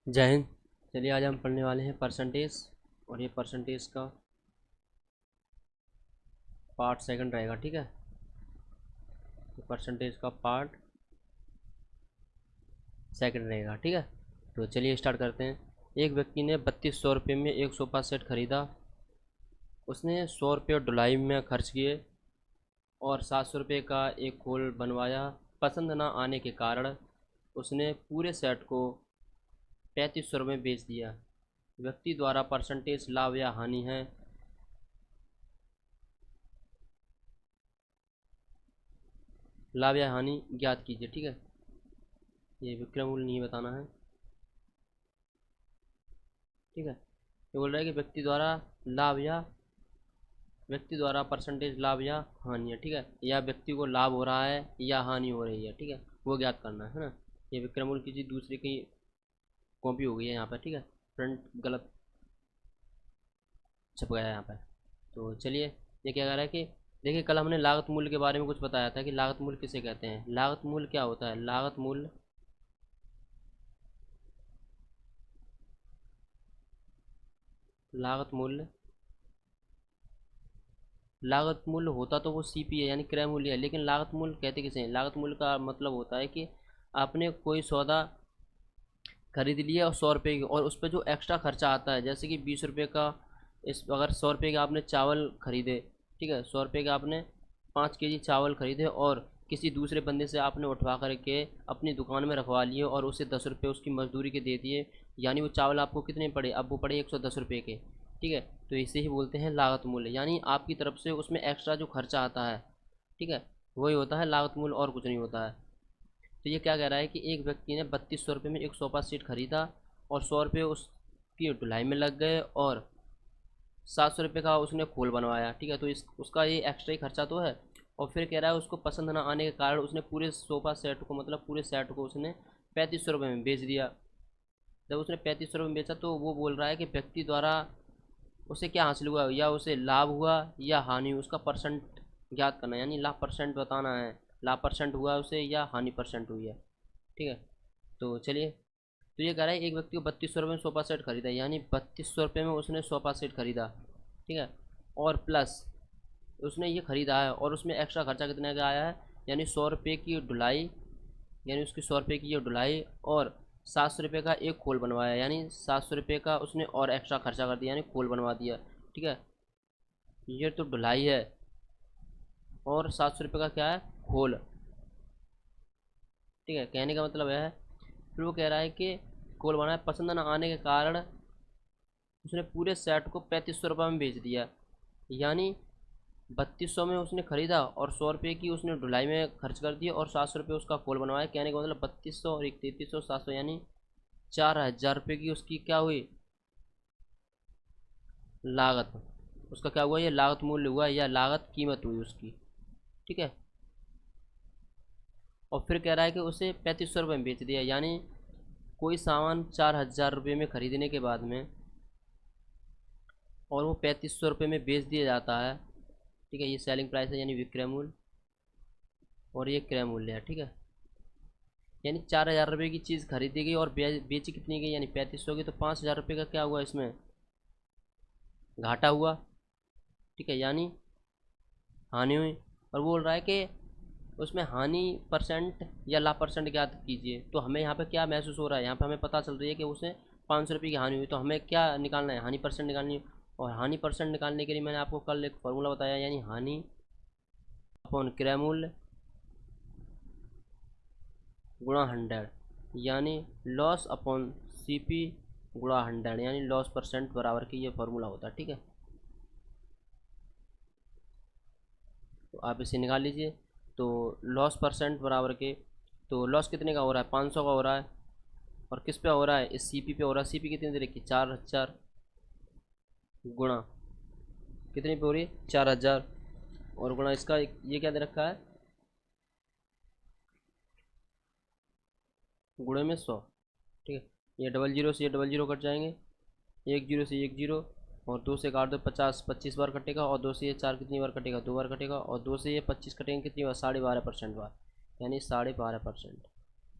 जय हिंद। चलिए आज हम पढ़ने वाले हैं परसेंटेज, और ये परसेंटेज का पार्ट सेकंड रहेगा। ठीक है, तो परसेंटेज का पार्ट सेकंड रहेगा। ठीक है, तो चलिए स्टार्ट करते हैं। एक व्यक्ति ने 3200 रुपये में एक सोफ़ा सेट खरीदा। उसने 100 रुपये ढुलाई में खर्च किए और 700 रुपये का एक खोल बनवाया। पसंद न आने के कारण उसने पूरे सेट को 3500 में बेच दिया। व्यक्ति द्वारा परसेंटेज लाभ या हानि है। लाभ या हानि ज्ञात कीजिए। ठीक है, ये विक्रय मूल्य नहीं बताना है। ठीक है, ये बोल रहा है कि व्यक्ति द्वारा परसेंटेज लाभ या हानि है। ठीक है, या व्यक्ति को लाभ हो रहा है या हानि हो रही है। ठीक है, वो ज्ञात करना है ना। ये विक्रय मूल्य किसी दूसरे की कॉपी हो गई है यहाँ पर। ठीक है, फ्रंट गलत छप गया है यहाँ पर। तो चलिए, ये क्या कह रहा है कि देखिए, कल हमने लागत मूल्य के बारे में कुछ बताया था कि लागत मूल्य किसे कहते हैं। लागत मूल्य क्या होता है? लागत मूल्य होता तो वो सीपी है, यानी क्रय मूल्य है, लेकिन लागत मूल्य कहते किसे हैं? लागत मूल्य का मतलब होता है कि आपने कोई सौदा खरीद लिया और 100 रुपये की, और उस पर जो एक्स्ट्रा खर्चा आता है, जैसे कि 20 रुपये का, इस अगर 100 रुपये के आपने चावल खरीदे। ठीक है, 100 रुपये के आपने 5 केजी चावल खरीदे और किसी दूसरे बंदे से आपने उठवा करके अपनी दुकान में रखवा लिए और उसे 10 रुपये उसकी मजदूरी के दे दिए, यानी वो चावल आपको कितने पड़े? अब वो पड़े 110 रुपये के। ठीक है, तो इसे ही बोलते हैं लागत मूल्य, यानी आपकी तरफ से उसमें एक्स्ट्रा जो खर्चा आता है। ठीक है, वही होता है लागत मूल्य, और कुछ नहीं होता है। तो ये क्या कह रहा है कि एक व्यक्ति ने 3200 रुपये में एक सोफ़ा सेट खरीदा और 100 रुपये उसकी ढुलाई में लग गए और 700 रुपये का उसने खोल बनवाया। ठीक है, तो उसका ये एक्स्ट्रा ही खर्चा तो है। और फिर कह रहा है उसको पसंद ना आने के कारण उसने पूरे सोफ़ा सेट को, मतलब पूरे सेट को उसने 3500 रुपये में बेच दिया। जब उसने 3500 रुपये में बेचा तो वो बोल रहा है कि व्यक्ति द्वारा उसे क्या हासिल हुआ, या उसे लाभ हुआ या हानि, उसका परसेंट ज्ञात करना है, यानी लाभ परसेंट बताना है। लाभ परसेंट हुआ उसे या हानि परसेंट हुई है। ठीक है, तो चलिए, तो ये कह रहा है एक व्यक्ति को 3200 रुपये में सोफ़ा सेट खरीदा, यानी 3200 रुपये में उसने सोफ़ा सेट खरीदा। ठीक है, और प्लस उसने ये खरीदा है और उसमें एक्स्ट्रा खर्चा कितने का आया है, यानी 100 रुपये की ढुलाई, यानी उसकी 100 रुपये की ये ढुलाई, और 700 रुपये का एक खोल बनवाया, यानी 700 रुपये का उसने और एक्स्ट्रा खर्चा कर दिया, यानी खोल बनवा दिया। ठीक है, ये तो ढुलाई है और 700 रुपये का क्या है? खोल। ठीक है, कहने का मतलब है, फिर वो कह रहा है कि खोल बनाया, पसंद न आने के कारण उसने पूरे सेट को 3500 रुपये में बेच दिया, यानी 3200 में उसने खरीदा और 100 रुपये की उसने ढुलाई में खर्च कर दिया और 700 रुपये उसका खोल बनवाया। कहने का मतलब 3200 और 3300 700, यानी 4000 रुपये की उसकी क्या हुई? लागत। उसका क्या हुआ? ये लागत मूल्य हुआ या लागत कीमत हुई उसकी। ठीक है, और फिर कह रहा है कि उसे 3500 रुपये में बेच दिया, यानी कोई सामान 4000 रुपये में खरीदने के बाद में और वो 3500 रुपये में बेच दिया जाता है। ठीक है, ये सेलिंग प्राइस है, यानी विक्रय मूल्य, और ये क्रय मूल्य है। ठीक है, यानी 4000 रुपये की चीज़ खरीदी गई और बेची कितनी गई, यानी 3500 की, तो 5000 रुपये का क्या हुआ? इसमें घाटा हुआ। ठीक है, यानी हानि हुई। और वो बोल रहा है कि उसमें हानि परसेंट या लाभ परसेंट ज्ञात कीजिए। तो हमें यहाँ पे क्या महसूस हो रहा है? यहाँ पे हमें पता चल रही है कि उसे 500 रुपये की हानि हुई, तो हमें क्या निकालना है? हानि परसेंट निकालनी है। और हानि परसेंट निकालने के लिए मैंने आपको कल एक फॉर्मूला बताया, यानी हानि अपॉन क्रय मूल्य गुणा 100, यानी लॉस अपॉन सीपी गुणा 100, यानी लॉस परसेंट बराबर की ये फार्मूला होता है। ठीक है, तो आप इसे निकाल लीजिए। तो लॉस परसेंट बराबर के, तो लॉस कितने का हो रहा है? 500 का हो रहा है, और किस पे हो रहा है? इस सीपी पे हो रहा है। सीपी कितनी दे रखी? 4000, गुणा कितनी पे हो रही है? 4000, और गुणा इसका ये क्या दे रखा है? गुणे में 100। ठीक है, ये डबल जीरो से ये डबल जीरो कट जाएंगे, एक जीरो से एक जीरो, और दो से काट दो 50, 25 बार कटेगा, और दो से ये 4 कितनी बार कटेगा? 2 बार कटेगा, और दो से ये 25 कटेंगे कितनी बार? 12.5% बार, यानी 12.5%,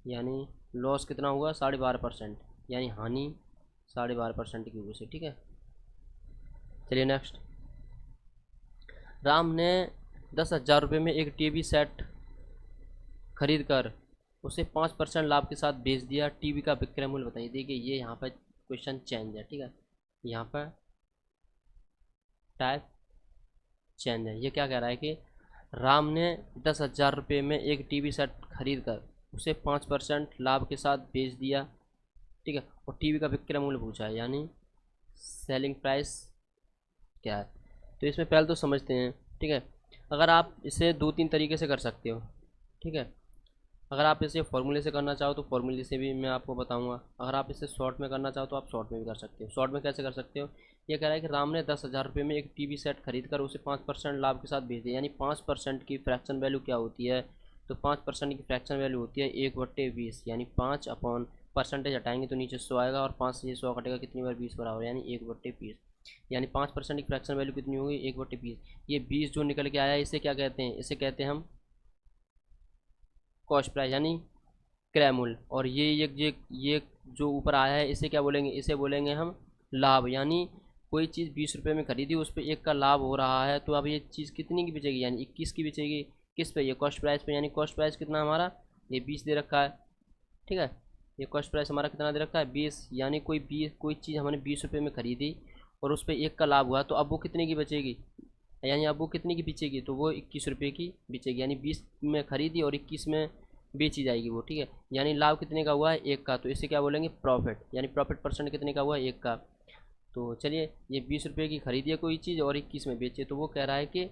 यानी लॉस कितना हुआ? 12.5%। यानी हानि 12.5% की वजह से। ठीक है, चलिए नेक्स्ट। राम ने 10,000 रुपये में एक टीवी सेट खरीद कर उसे 5% लाभ के साथ बेच दिया। टीवी का विक्रय मूल्य बताइए। देखिए ये यहाँ पर क्वेश्चन चेंज है। ठीक है, यहाँ पर टाइप चेंज है। ये क्या कह रहा है कि राम ने 10,000 रुपये में एक टीवी सेट खरीद कर उसे 5% लाभ के साथ बेच दिया। ठीक है, और टीवी का विक्रय मूल्य पूछा है, यानी सेलिंग प्राइस क्या है। तो इसमें पहले तो समझते हैं। ठीक है, अगर आप इसे 2-3 तरीके से कर सकते हो। ठीक है, अगर आप इसे फॉर्मूले से करना चाहो तो फॉर्मूले से भी मैं आपको बताऊंगा। अगर आप इसे शॉर्ट में करना चाहो तो आप शॉर्ट में भी कर सकते हो। शॉर्ट में कैसे कर सकते हो, ये कह रहा है कि राम ने 10,000 रुपये में एक टीवी सेट खरीद कर उसे 5% लाभ के साथ बेच दिया। यानी 5% की फ्रैक्शन वैल्यू क्या होती है, तो 5% की फ्रैक्शन वैल्यू होती है 1/20, यानी 5 अपॉन परसेंटेज हटाएंगे तो नीचे 100 आएगा, और 5 से ये 100 कटेगा कितनी बार 20 बराबर, यानी 1/20। यानी 5% की फ्रैक्शन वैल्यू कितनी होगी, 1/20। ये 20 जो निकल के आया है इसे क्या कहते हैं, इसे कहते हैं हम कॉस्ट प्राइस, यानी क्रय मूल्य। और ये जो ऊपर आया है इसे क्या बोलेंगे, इसे बोलेंगे हम लाभ। यानी कोई चीज़ 20 रुपये में खरीदी, उस पर 1 का लाभ हो रहा है, तो अब ये चीज़ कितनी की बिचेगी, यानी 21 की बिचेगी। किस पे, ये कॉस्ट प्राइस पे। यानी कॉस्ट प्राइस कितना हमारा, ये 20 दे रखा है। ठीक है, ये कॉस्ट प्राइस हमारा कितना दे रखा है, 20। यानी कोई चीज़ हमने 20 रुपये में खरीदी और उस पर 1 का लाभ हुआ, तो अब वो कितने की बचेगी, यानी अब वो कितने की बिचेगी, तो वो 21 रुपये की बिचेगी। यानी 20 में खरीदी और 21 में बेची जाएगी वो। ठीक है, यानी लाभ कितने का हुआ है, 1 का, तो इसे क्या बोलेंगे, प्रॉफिट। यानी प्रॉफिट परसेंट कितने का हुआ है, 1 का। तो चलिए, ये 20 रुपये की खरीदी है कोई चीज़ और 21 में बेचे, तो वो कह रहा है कि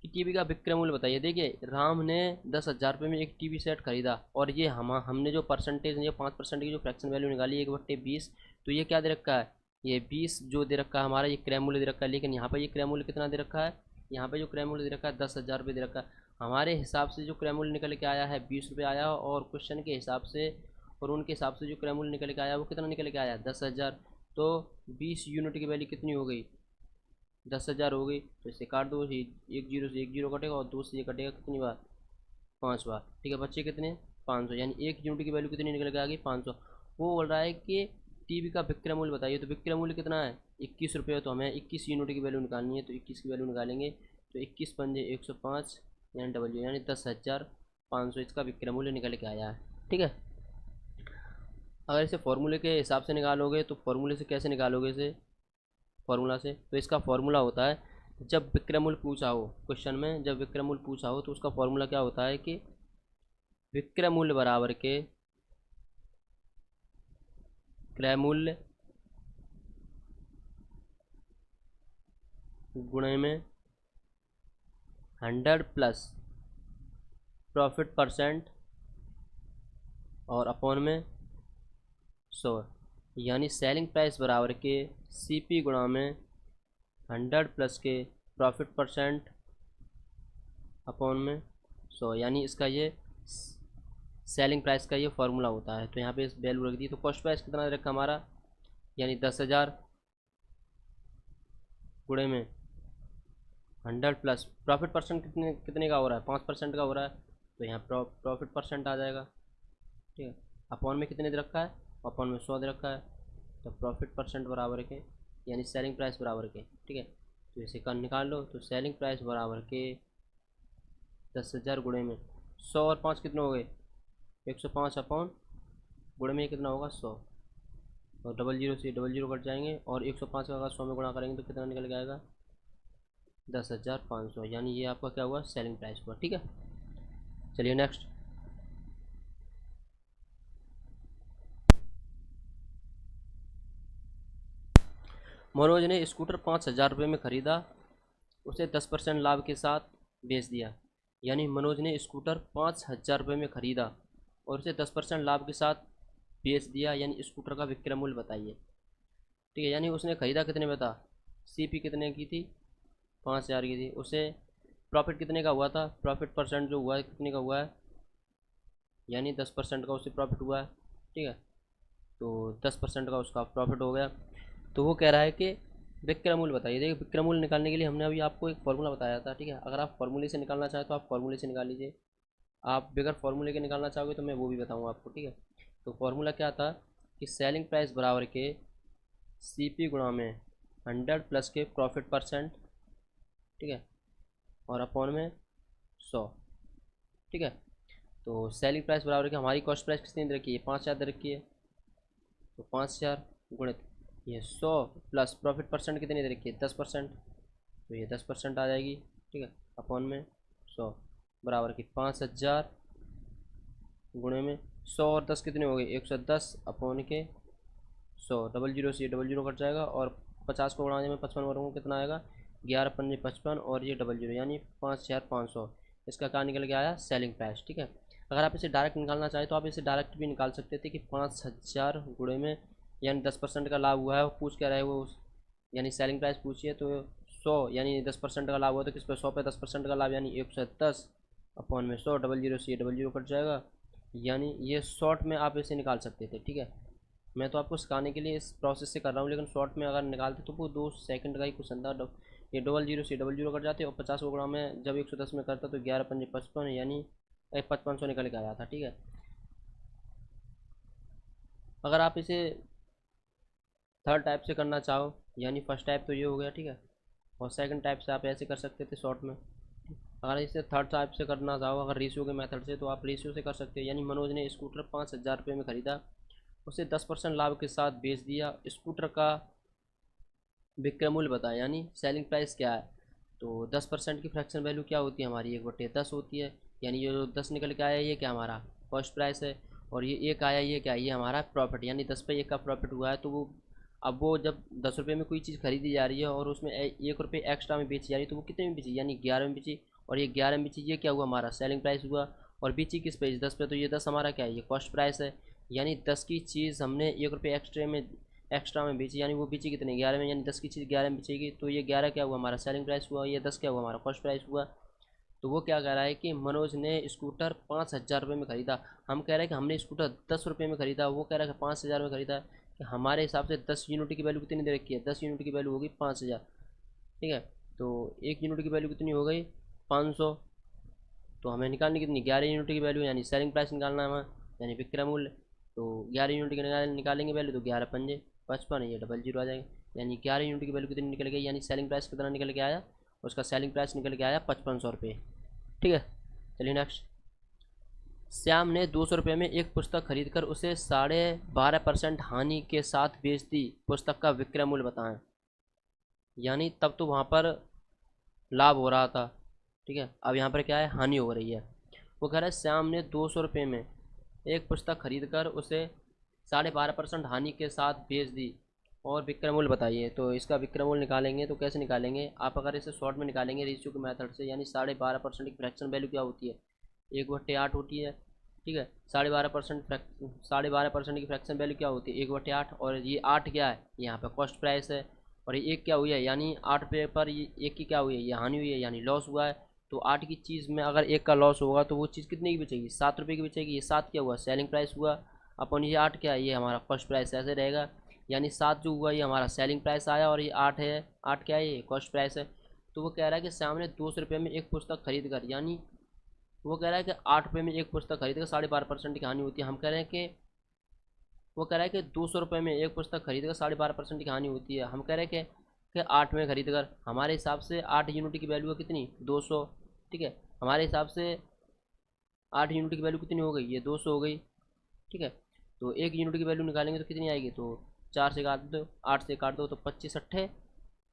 टीवी का विक्रय मूल्य बताइए। देखिए राम ने 10,000 रुपये में एक टीवी सेट खरीदा, और ये हमने जो परसेंटेज, ये 5% की जो फ्रैक्शन वैल्यू निकाली 1/20, तो ये क्या दे रखा है, ये 20 जो दे रखा है हमारा, ये क्रय मूल्य दे रखा है। लेकिन यहाँ पर ये क्रय मूल्य कितना दे रखा है, यहाँ पर जो क्रय मूल्य दे रखा है 10,000 रुपये दे रखा है। हमारे हिसाब से जो क्रय मूल्य निकल के आया है 20 रुपये आया, और क्वेश्चन के हिसाब से और उनके हिसाब से जो क्रय मूल्य निकल के आया वो कितना निकल के आया, 10,000। तो 20 यूनिट की वैल्यू कितनी हो गई, 10,000 हो गई। तो इसे काट दो, एक जीरो से एक जीरो कटेगा और 2 से ये कटेगा कितनी बार, 5 बार। ठीक है, बच्चे कितने, 500। यानी 1 यूनिट की वैल्यू कितनी निकल के आ गई, 500। वो बोल रहा है कि टीवी का विक्रय मूल्य बताइए। तो विक्रय मूल्य कितना है, 21 रुपये, तो हमें 21 यूनिट की वैल्यू निकालनी है, तो 21 की वैल्यू निकालेंगे। तो 21 पंजे 105, यानी डबल, यानी 10,500 इसका विक्रय मूल्य निकल के आया है। ठीक है, अगर इसे फॉर्मूले के हिसाब से निकालोगे तो फॉर्मूले से कैसे निकालोगे इसे, फार्मूला से, तो इसका फार्मूला होता है, जब विक्रय मूल्य पूछा हो क्वेश्चन में, जब विक्रय मूल्य पूछा हो तो उसका फार्मूला क्या होता है कि विक्रय मूल्य बराबर के क्रय मूल्य गुणे में 100 प्लस प्रॉफिट परसेंट और अपॉन में 100। यानी सेलिंग प्राइस बराबर के सीपी गुणा में 100 प्लस के प्रॉफिट परसेंट अपॉन में 100। यानी इसका ये सेलिंग प्राइस का ये फार्मूला होता है। तो यहाँ पे इस वैल्यू रख दी। तो कॉस्ट प्राइस कितना रखा हमारा, यानी 10,000 गुणे में 100 प्लस प्रॉफिट परसेंट कितने कितने का हो रहा है, 5% का हो रहा है, तो यहाँ प्रॉफिट परसेंट आ जाएगा। ठीक है, अपॉन में कितने दे रखा है, अपॉन में 100 दे रखा है, तो प्रॉफिट परसेंट बराबर के, यानी सेलिंग प्राइस बराबर के। ठीक है, तो इसे कर निकाल लो। तो सेलिंग प्राइस बराबर के 10,000 गुणे में 100 और 5 कितने हो गए, 105 अपॉन गुणे में कितना होगा, 100, और डबल जीरो से डबल जीरो कट जाएंगे, और 105 का अगर 100 में गुणा करेंगे तो कितना निकल के आएगा, 10,500। यानी ये आपका क्या हुआ, सेलिंग प्राइस हुआ। ठीक है, चलिए नेक्स्ट। मनोज ने स्कूटर 5,000 रुपये में खरीदा, उसे 10% लाभ के साथ बेच दिया। यानी मनोज ने स्कूटर 5,000 रुपये में खरीदा और उसे 10% लाभ के साथ बेच दिया। यानी स्कूटर का विक्रय मूल्य बताइए। ठीक है, यानी उसने खरीदा कितने में था, सीपी कितने की थी, 5,000 की थी। उसे प्रॉफिट कितने का हुआ था, प्रॉफिट परसेंट जो हुआ है कितने का हुआ है, यानी 10% का उसे प्रॉफिट हुआ है। ठीक है, तो 10% का उसका प्रॉफिट हो गया। तो वो कह रहा है कि विक्रय मूल्य बताइए। देखिए विक्रय मूल्य निकालने के लिए हमने अभी आपको एक फार्मूला बताया था। ठीक है, अगर आप फार्मूले से निकालना चाहें तो आप फार्मूले से निकाल लीजिए, आप बगैर फार्मूले के निकालना चाहोगे तो मैं वो भी बताऊँगा आपको। ठीक है, तो फॉर्मूला क्या था कि सेलिंग प्राइस बराबर के CP गुणा में 100 प्लस के प्रॉफिट परसेंट, ठीक है, और अपॉन में 100, ठीक है। तो सेलिंग प्राइस बराबर के हमारी कॉस्ट प्राइस कितनी दे रखी है, 5,000 दे रखी है, तो 5,000 गुणित ये 100 प्लस प्रॉफिट परसेंट कितनी दे रखी है, 10%, तो ये 10% आ जाएगी, ठीक है, अपॉन में 100 बराबर की 5,000 गुणे में 100 और 10 कितने हो गए, 110 अपॉन के 100, डबल जीरो से डबल जीरो कट जाएगा, और 50 को बढ़ाने में 55 वर्गों कितना आएगा, 11 पंजे 55, और ये डबल जीरो यानी 5,500। इसका क्या निकल के आया, सेलिंग प्राइस, ठीक है। अगर आप इसे डायरेक्ट निकालना चाहें तो आप इसे डायरेक्ट भी निकाल सकते थे कि 5,000 गुणे में, यानी 10% का लाभ हुआ है, वो पूछ क्या रहे वो, यानी सेलिंग प्राइस पूछिए तो 100 यानी 10% का लाभ हुआ, तो किस पे 100 पे 10% का लाभ यानी 110 अपॉन में 100, डबल जीरो से डबल जीरो कट जाएगा, यानी ये शॉर्ट में आप इसे निकाल सकते थे, ठीक है। मैं तो आपको सिखाने के लिए इस प्रोसेस से कर रहा हूँ, लेकिन शॉर्ट में अगर निकालते तो वो 2 सेकंड का ही क्वेश्चन था। ये डबल जीरो से डबल जीरो कर जाते, और 50 को गुणा में जब 110 में करता तो 11 पंजे 55 यानी 5500 निकल के आया था, ठीक है। अगर आप इसे थर्ड टाइप से करना चाहो, यानी फर्स्ट टाइप तो ये हो गया, ठीक है, और सेकंड टाइप से आप ऐसे कर सकते थे शॉर्ट में। अगर इसे थर्ड टाइप से करना चाहो, अगर रेशियो के मेथड से, तो आप रेशियो से कर सकते हो। यानी मनोज ने स्कूटर 5,000 रुपये में ख़रीदा, उसे 10% लाभ के साथ बेच दिया, स्कूटर का विक्रय मूल्य बताया, यानी सेलिंग प्राइस क्या है। तो 10% की फ्रैक्शन वैल्यू क्या होती है हमारी, 1/10 होती है, यानी ये जो 10 निकल के आया ये क्या हमारा कॉस्ट प्राइस है, और ये एक आया ये क्या है, ये हमारा प्रॉफिट, यानी 10 पे 1 का प्रॉफिट हुआ है। तो वो अब वो जब 10 रुपये में कोई चीज़ खरीदी जा रही है और उसमें 1 रुपये एक्स्ट्रा में बेची जा रही है, तो वो कितने में बेची, यानी 11 में बेची, और ये 11 में बेची, ये क्या हुआ हमारा सेलिंग प्राइस हुआ। और बेची किस पे, 10 पे, तो ये 10 हमारा क्या है, ये कॉस्ट प्राइस है। यानी 10 की चीज़ हमने 1 रुपये एक्स्ट्रा में बेची, यानी वो बेची कितने, 11 में, यानी 10 की चीज़ 11 में बेचेगी, तो ये 11 क्या हुआ हमारा सेलिंग प्राइस हुआ, ये 10 क्या हुआ हमारा कॉस्ट प्राइस हुआ। तो वो क्या कह रहा है कि मनोज ने स्कूटर 5,000 रुपये में ख़रीदा, हम कह रहे हैं कि हमने स्कूटर 10 रुपये में ख़रीदा, वो कह रहा है कि 5,000 में ख़रीदा, कि हमारे हिसाब से 10 यूनिट की वैल्यू कितनी दे रखी है, 10 यूनिट की वैल्यू होगी 5,000, ठीक है। तो 1 यूनिट की वैल्यू कितनी हो गई, 500, तो हमें निकालनी कितनी, 11 यूनिट की वैल्यू, यानी सेलिंग प्राइस निकालना है हमें, यानी विक्रय मूल्य। तो 11 यूनिट की निकालेंगे वैल्यू, तो 11 पंजे 55, ये डबल जीरो आ जाएगा, यानी 11 यूनिट की वैल्यू कितनी निकल गई, यानी सेलिंग प्राइस कितना निकल के आया, उसका सेलिंग प्राइस निकल के आया 5500 रुपये, ठीक है। चलिए नेक्स्ट। श्याम ने 200 रुपये में एक पुस्तक खरीदकर उसे 12.5% हानि के साथ बेच दी, पुस्तक का विक्रय मूल्य बताएं। यानी तब तो वहाँ पर लाभ हो रहा था, ठीक है, अब यहाँ पर क्या है, हानि हो रही है। वो कह रहा है श्याम ने 200 रुपये में एक पुस्तक खरीद कर उसे 12.5% हानि के साथ बेच दी, और विक्रय मूल्य बताइए। तो इसका विक्रय मूल्य निकालेंगे तो कैसे निकालेंगे, आप अगर इसे शॉर्ट में निकालेंगे रेशियो के मेथड से, यानी 12.5% की फ्रैक्शन वैल्यू क्या होती है, 1/8 होती है, ठीक है। 12.5% की फ्रैक्शन वैल्यू क्या होती है, 1/8, और ये 8 क्या है, यहाँ पे कॉस्ट प्राइस है, और ये 1 क्या हुई है, यानी 8 पे पर ये 1 की क्या हुई है, ये हानि हुई है, यानी लॉस हुआ है। तो 8 की चीज़ में अगर 1 का लॉस होगा तो वो चीज़ कितने की बेचेगी, 7 रुपये की बेचेगी, ये 7 क्या हुआ सेलिंग प्राइस हुआ, अपन ये 8 क्या है, ये हमारा कॉस्ट प्राइस ऐसे रहेगा, यानी 7 जो हुआ ये हमारा सेलिंग प्राइस आया, और ये 8 है, 8 क्या है, ये कॉस्ट प्राइस है। तो वो कह रहा है कि सामने 200 रुपये में एक पुस्तक खरीद कर, यानी वो कह रहा है कि 8 रुपये में एक पुस्तक खरीद कर 12.5% की हानि होती है, हम कह रहे हैं कि वो कह रहा है कि 200 रुपये में एक पुस्तक खरीद कर 12.5% की हानि होती है, हम कह रहे हैं कि 8 में खरीद कर, हमारे हिसाब से 8 यूनिट की वैल्यू है कितनी, 200, ठीक है, हमारे हिसाब से 8 यूनिट की वैल्यू कितनी हो गई, ये 200 हो गई, ठीक है। तो 1 यूनिट की वैल्यू निकालेंगे तो कितनी आएगी, तो 4 से काट दो, 8 से काट दो, तो 25 अट्ठे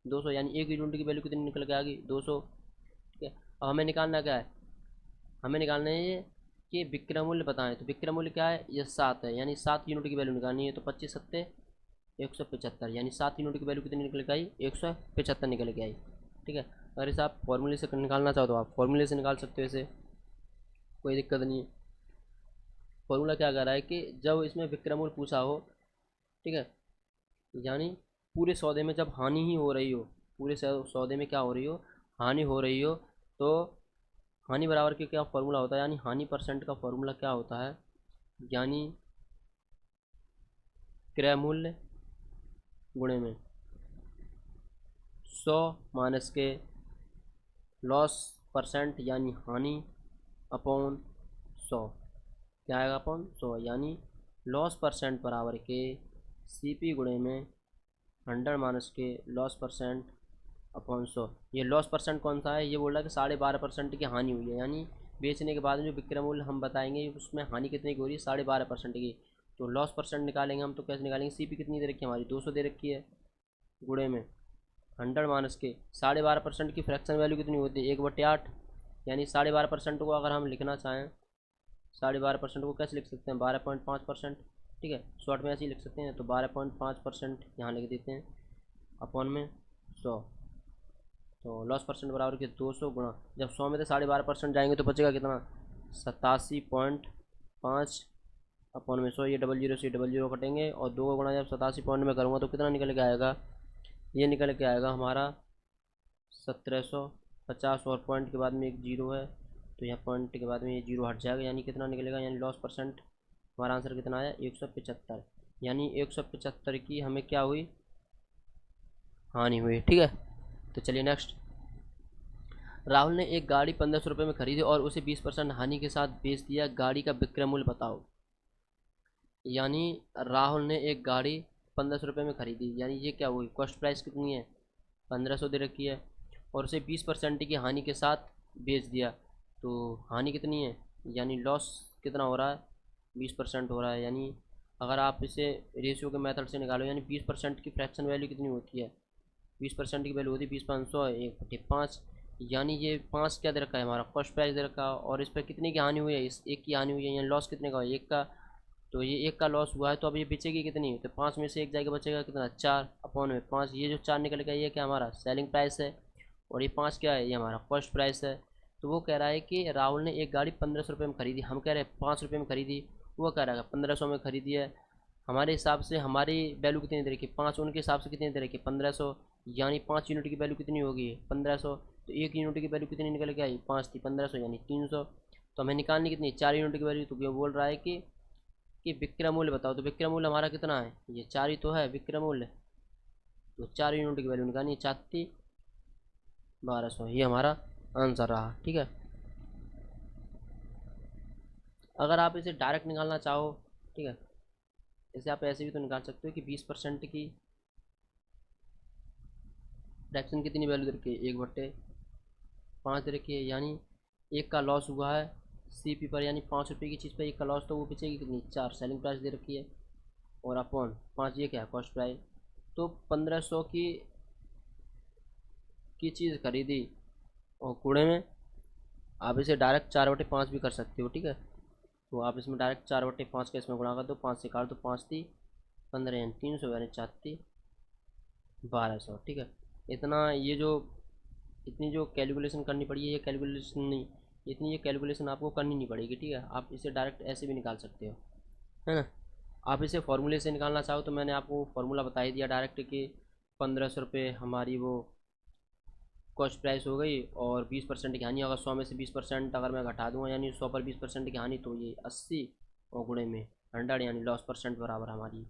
200, यानी 1 यूनिट की वैल्यू कितनी निकल के आ गई, 200, ठीक है। अब हमें निकालना क्या है, हमें निकालना है ये कि विक्रय मूल्य बताएं, तो विक्रय मूल्य क्या है, ये 7 है, यानी 7 यूनिट की वैल्यू निकालनी है, तो 25 सत्ते 175, यानी 7 यूनिट की वैल्यू कितनी निकल के आई, 175 निकल के आई, ठीक है। अगर इसे आप फॉर्मूले से निकालना चाहो तो आप फॉर्मूले से निकाल सकते हो, इसे कोई दिक्कत नहीं है। फॉर्मूला क्या कह रहा है कि जब इसमें विक्रय मूल्य पूछा हो, ठीक है, यानी पूरे सौदे में जब हानि ही हो रही हो, पूरे सौदे में क्या हो रही हो, हानि हो रही हो, तो हानि बराबर के क्या फॉर्मूला होता है, यानी हानि परसेंट का फॉर्मूला क्या होता है, यानी क्रय मूल्य गुणे में 100 माइनस के लॉस परसेंट यानी हानि अपॉन 100, क्या आएगा अपॉन 100, यानी लॉस परसेंट बराबर के सी पी गुणे में 100 माइनस के लॉस परसेंट अपॉन 100। ये लॉस परसेंट कौन सा है, ये बोल रहा है कि 12.5% की हानि हुई है, यानी बेचने के बाद में जो विक्रय मूल्य हम बताएंगे उसमें हानि कितने की हो रही है, 12.5% की। तो लॉस परसेंट निकालेंगे हम, तो कैसे निकालेंगे, सी पी कितनी दे रखी है हमारी, 200 दे रखी है, गुणे में 100 माइनस के 12.5% की फ्रैक्शन वैल्यू कितनी होती है, 1/8। यानी 12.5% को अगर हम लिखना चाहें, 12.5% को कैसे लिख सकते हैं, 12.5%। ठीक है, शॉर्ट में ऐसे ही लिख सकते हैं, तो 12.5% यहाँ लिख देते हैं अपॉन में 100। तो लॉस परसेंट बराबर के 200 गुणा, जब 100 में से 12.5% जाएंगे तो बचेगा कितना, 87.5 अपॉन में 100। ये डबल जीरो से डबल जीरो कटेंगे और 2 गुणा जब 87 पॉइंट में करूँगा तो कितना निकल के आएगा, ये निकल के आएगा हमारा 1750। और पॉइंट के बाद में एक जीरो है, तो यहाँ पॉइंट के बाद में ये जीरो हट जाएगा, यानी कितना निकलेगा, यानी लॉस परसेंट हमारा आंसर कितना आया, 175। यानी 175 की हमें क्या हुई, हानि हुई। ठीक है, तो चलिए नेक्स्ट। राहुल ने एक गाड़ी 1500 रुपये में खरीदी और उसे 20% हानि के साथ बेच दिया, गाड़ी का विक्रय मूल्य बताओ। यानी राहुल ने एक गाड़ी 1500 रुपये में खरीदी, यानी ये क्या हुई, कॉस्ट प्राइस कितनी है, 1500 दे रखी है, और उसे 20% की हानि के साथ बेच दिया। तो हानि कितनी है, यानी लॉस कितना हो रहा है, 20% हो रहा है। यानी अगर आप इसे रेशियो के मेथड से निकालो, यानी 20% की फ्रैक्शन वैल्यू कितनी होती है, 20% की वैल्यू होती है 20/500, 1/5। यानी ये 5 क्या दे रखा है हमारा, फर्स्ट प्राइस दे रखा है, और इस पर कितने की हानि हुई है, इस एक की हानि हुई है, यानी लॉस कितने का, एक का। तो ये एक का लॉस हुआ है, तो अब ये बेचेगी कितनी, तो 5 में से एक जाएगा, बचेगा कितना, 4 अपॉन में 5। ये जो 4 निकल गया ये क्या हमारा सेलिंग प्राइस है, और ये 5 क्या है, ये हमारा फर्स्ट प्राइस है। तो वो कह रहा है कि राहुल ने एक गाड़ी 1500 रुपये में खरीदी, हम कह रहे हैं 5 रुपये में खरीदी, वो कह रहा है 1500 में खरीदी है। हमारे हिसाब से हमारी वैल्यू कितनी दे रखी है, 5, उनके हिसाब से कितनी दे रखी है, 1500। यानी 5 यूनिट की वैल्यू कितनी होगी, 1500। तो एक यूनिट की वैल्यू कितनी निकल के आई, 5 थी, 1500 यानी 300। तो हमें निकालनी कितनी, 4 यूनिट की वैल्यू। तो वो बोल रहा है कि विक्रय मूल्य बताओ। तो विक्रय मूल्य हमारा कितना है, ये 4 ही तो है विक्रय मूल्य, तो 4 यूनिट की वैल्यू निकालनी है, 4 1200, ये हमारा आंसर रहा। ठीक है, अगर आप इसे डायरेक्ट निकालना चाहो, ठीक है, इसे आप ऐसे भी तो निकाल सकते हो कि 20% की फ्रैक्शन कितनी वैल्यू दे रखी है, 1/5 दे रखी है, यानी एक का लॉस हुआ है सी पी पर, यानी 5 रुपये की चीज़ पर एक का लॉस, तो वो बेचेगी कितनी, 4 सेलिंग प्राइस दे रखी है, और अपॉन 5 ये क्या है, कॉस्ट प्राइस। तो 1500 की चीज़ खरीदी, और कूड़े में आप इसे डायरेक्ट 4/5 भी कर सकते हो। ठीक है, तो आप इसमें डायरेक्ट 4/5 का इसमें गुणा कर दो, 5 से काट दो, 5 थी 15 यानी 300, यानी 4 थी 1200। ठीक है, इतना ये जो इतनी जो कैलकुलेशन करनी पड़ी है, ये कैलकुलेशन नहीं, इतनी ये कैलकुलेशन आपको करनी नहीं पड़ेगी। ठीक है, आप इसे डायरेक्ट ऐसे भी निकाल सकते हो, है ना। आप इसे फार्मूले से निकालना चाहो तो मैंने आपको फार्मूला बता ही दिया डायरेक्ट, कि 1500 रुपये हमारी वो कॉस्ट प्राइस हो गई, और 20% की हानि, अगर 100 में से 20% अगर मैं घटा दूंगा, यानी 100 पर 20% की हानि, तो ये 80, और गुणे में 100, यानी लॉस परसेंट बराबर हमारी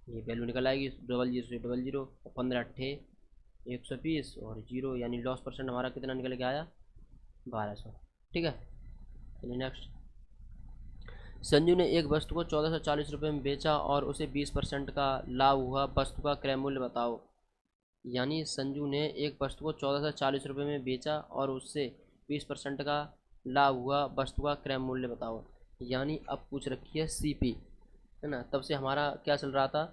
ये वैल्यू निकल आएगी, डबल जीरो से डबल जीरो, और 15 अट्ठे 120, और जीरो, यानी लॉस परसेंट हमारा कितना निकल के आया, 1200। ठीक है, चलिए नेक्स्ट। संजू ने एक वस्तु को 1440 रुपये में बेचा और उसे 20% का लाभ हुआ, वस्तु का क्रय मूल्य बताओ। यानी संजू ने एक वस्तु को 1440 रुपये में बेचा और उससे 20% का लाभ हुआ, वस्तु का क्रय मूल्य बताओ। यानी अब पूछ रखी है सीपी, है ना। तब से हमारा क्या चल रहा था,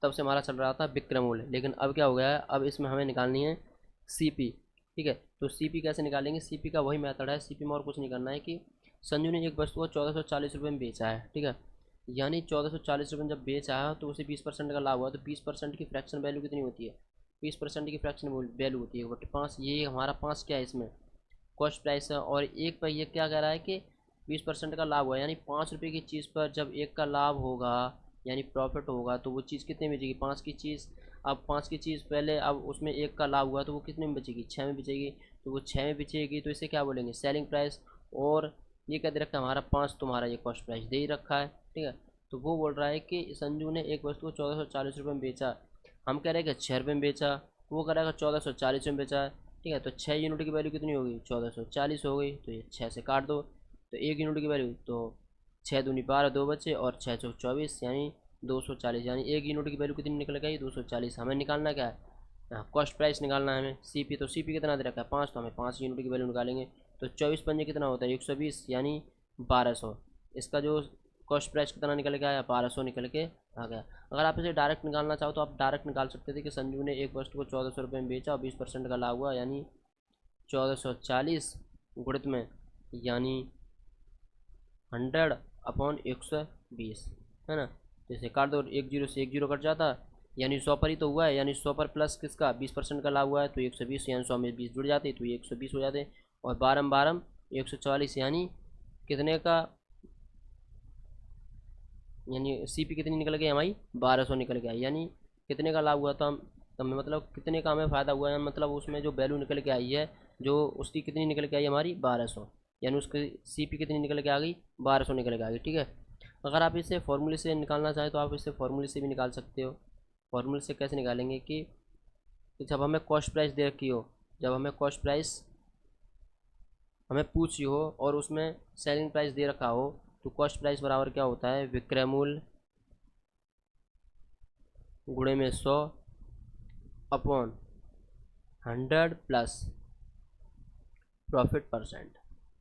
तब से हमारा चल रहा था विक्रय मूल्य, लेकिन अब क्या हो गया है, अब इसमें हमें निकालनी है सीपी। ठीक है, तो सीपी कैसे निकालेंगे, सीपी का वही मेथड है, सीपी में और कुछ नहीं करना है, कि संजू ने एक वस्तु को 1440 रुपये में बेचा है। ठीक है, यानी 1440 रुपये में जब बेचा है तो उसे 20% का लाभ हुआ, तो 20% की फ्रैक्शन वैल्यू कितनी होती है, 20% की फ्रैक्शन वैल्यू होती है 1/5। ये हमारा 5 क्या है इसमें, कॉस्ट प्राइस है, और एक पर ये क्या कह रहा है कि 20% का लाभ हुआ, यानी 5 रुपये की चीज़ पर जब एक का लाभ होगा, यानी प्रॉफिट होगा, तो वो चीज़ कितने में बेचेगी, 5 की चीज़। अब 5 की चीज़ पहले, अब उसमें एक का लाभ हुआ तो वो कितने में बेचेगी, 6 में बेचेगी। तो वो 6 में बेचेगी, तो इसे क्या बोलेंगे, सेलिंग प्राइस। और ये क्या दे रखा है हमारा 5, तुम्हारा ये कॉस्ट प्राइस दे ही रखा है। ठीक है, तो वो बोल रहा है कि संजू ने एक वस्तु को 1440 रुपये में बेचा, हम कह रहे हैं कि 6 रुपये में बेचा, वो कह रहा है 1440 में बेचा है। ठीक है, तो 6 यूनिट की वैल्यू कितनी होगी, 1440 हो गई, तो ये 6 से काट दो, तो 1 यूनिट की वैल्यू तो छः दूनी 12, 2 बचे और 6 चौक 24 यानी 240, यानी एक यूनिट की वैल्यू कितनी निकल गई 240। हमें निकालना क्या है, कॉस्ट प्राइस निकालना है हमें। सीपी, तो सीपी कितना दे रखा है 5, तो हमें 5 यूनिट की वैल्यू निकालेंगे। तो 24 पंजे कितना होता है 120 यानी 1200। इसका जो कॉस्ट प्राइस कितना निकल के आया 1200 निकल के आ गया। अगर आप इसे डायरेक्ट निकालना चाहो तो आप डायरेक्ट निकाल सकते थे कि संजू ने एक वस्तु को 1400 रुपये में बेचा और 20% का लाभ हुआ, यानी 1440 गुणित में यानी 100/120 है ना। जैसे काट दो, एक जीरो से एक जीरो कट जाता, यानी 100 पर ही तो हुआ है, यानी 100 पर प्लस किसका 20% का लाभ हुआ है तो 120, यानी 100 में 20 जुड़ जाते तो 120 हो जाते। और 12 140 यानी कितने का, यानी सीपी कितनी निकल गई हमारी 1200 निकल गया, यानी कितने का लाभ हुआ था हम, हमें मतलब कितने का हमें फ़ायदा हुआ है, मतलब उसमें जो वैल्यू निकल के आई है जो उसकी कितनी निकल के आई हमारी 1200, यानी उसकी सीपी कितनी निकल के आ गई 1200 निकल के आ गई। ठीक है, अगर आप इसे फॉर्मूले से निकालना चाहें तो आप इसे फॉर्मूले से भी निकाल सकते हो। फॉर्मूले से कैसे निकालेंगे कि जब हमें कॉस्ट प्राइस दे रखी हो, जब हमें कॉस्ट प्राइस हमें पूछी हो और उसमें सेलिंग प्राइस दे रखा हो, तो कॉस्ट प्राइस बराबर क्या होता है विक्रय मूल्य गुणे में 100 अपॉन 100 प्लस प्रॉफिट परसेंट।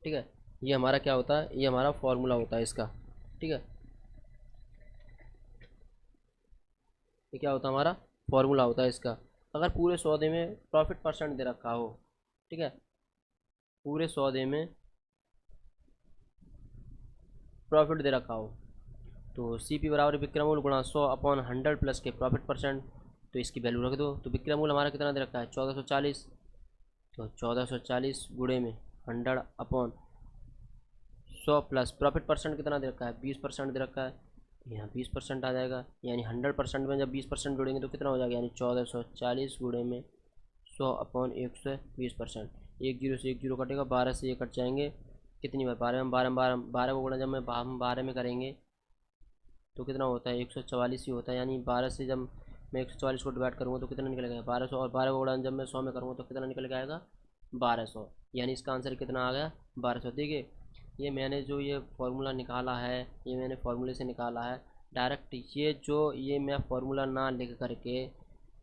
ठीक है, ये हमारा क्या होता है, ये हमारा फॉर्मूला होता है इसका। ठीक है, ये क्या होता है हमारा फॉर्मूला होता है इसका। अगर पूरे सौदे में प्रॉफिट परसेंट दे रखा हो, ठीक है, पूरे सौदे में प्रॉफिट दे रखा हो तो सी पी बराबर विक्रय मूल्य गुणा 100/100 प्लस के प्रॉफिट परसेंट, तो इसकी वैल्यू रख दो। तो विक्रय मूल्य हमारा कितना दे रखा है 1440, तो 1440 गुणे में 100/100 प्लस प्रॉफिट परसेंट कितना दे रखा है 20% दे रखा है, यहाँ 20% आ जाएगा, यानी 100% में जब 20% जोड़ेंगे तो कितना हो जाएगा, यानी 1440 गुणे में 100/120%। एक जीरो से एक जीरो कटेगा, 12 से ये कट जाएंगे, कितनी बार 12 में 12 को गुणा जब हम 12 में करेंगे तो कितना होता है 144 ही होता है, यानी 12 से जब मैं 144 को डिवाइड करूँगा तो कितना निकलेगा 1200, और 12 को गुणा जब मैं 100 में करूँगा तो कितना निकल के आएगा 1200, यानी इसका आंसर कितना आ गया 1200। देखिए, ये मैंने जो ये फार्मूला निकाला है ये मैंने फार्मूले से निकाला है डायरेक्ट। ये मैं फार्मूला ना लिख करके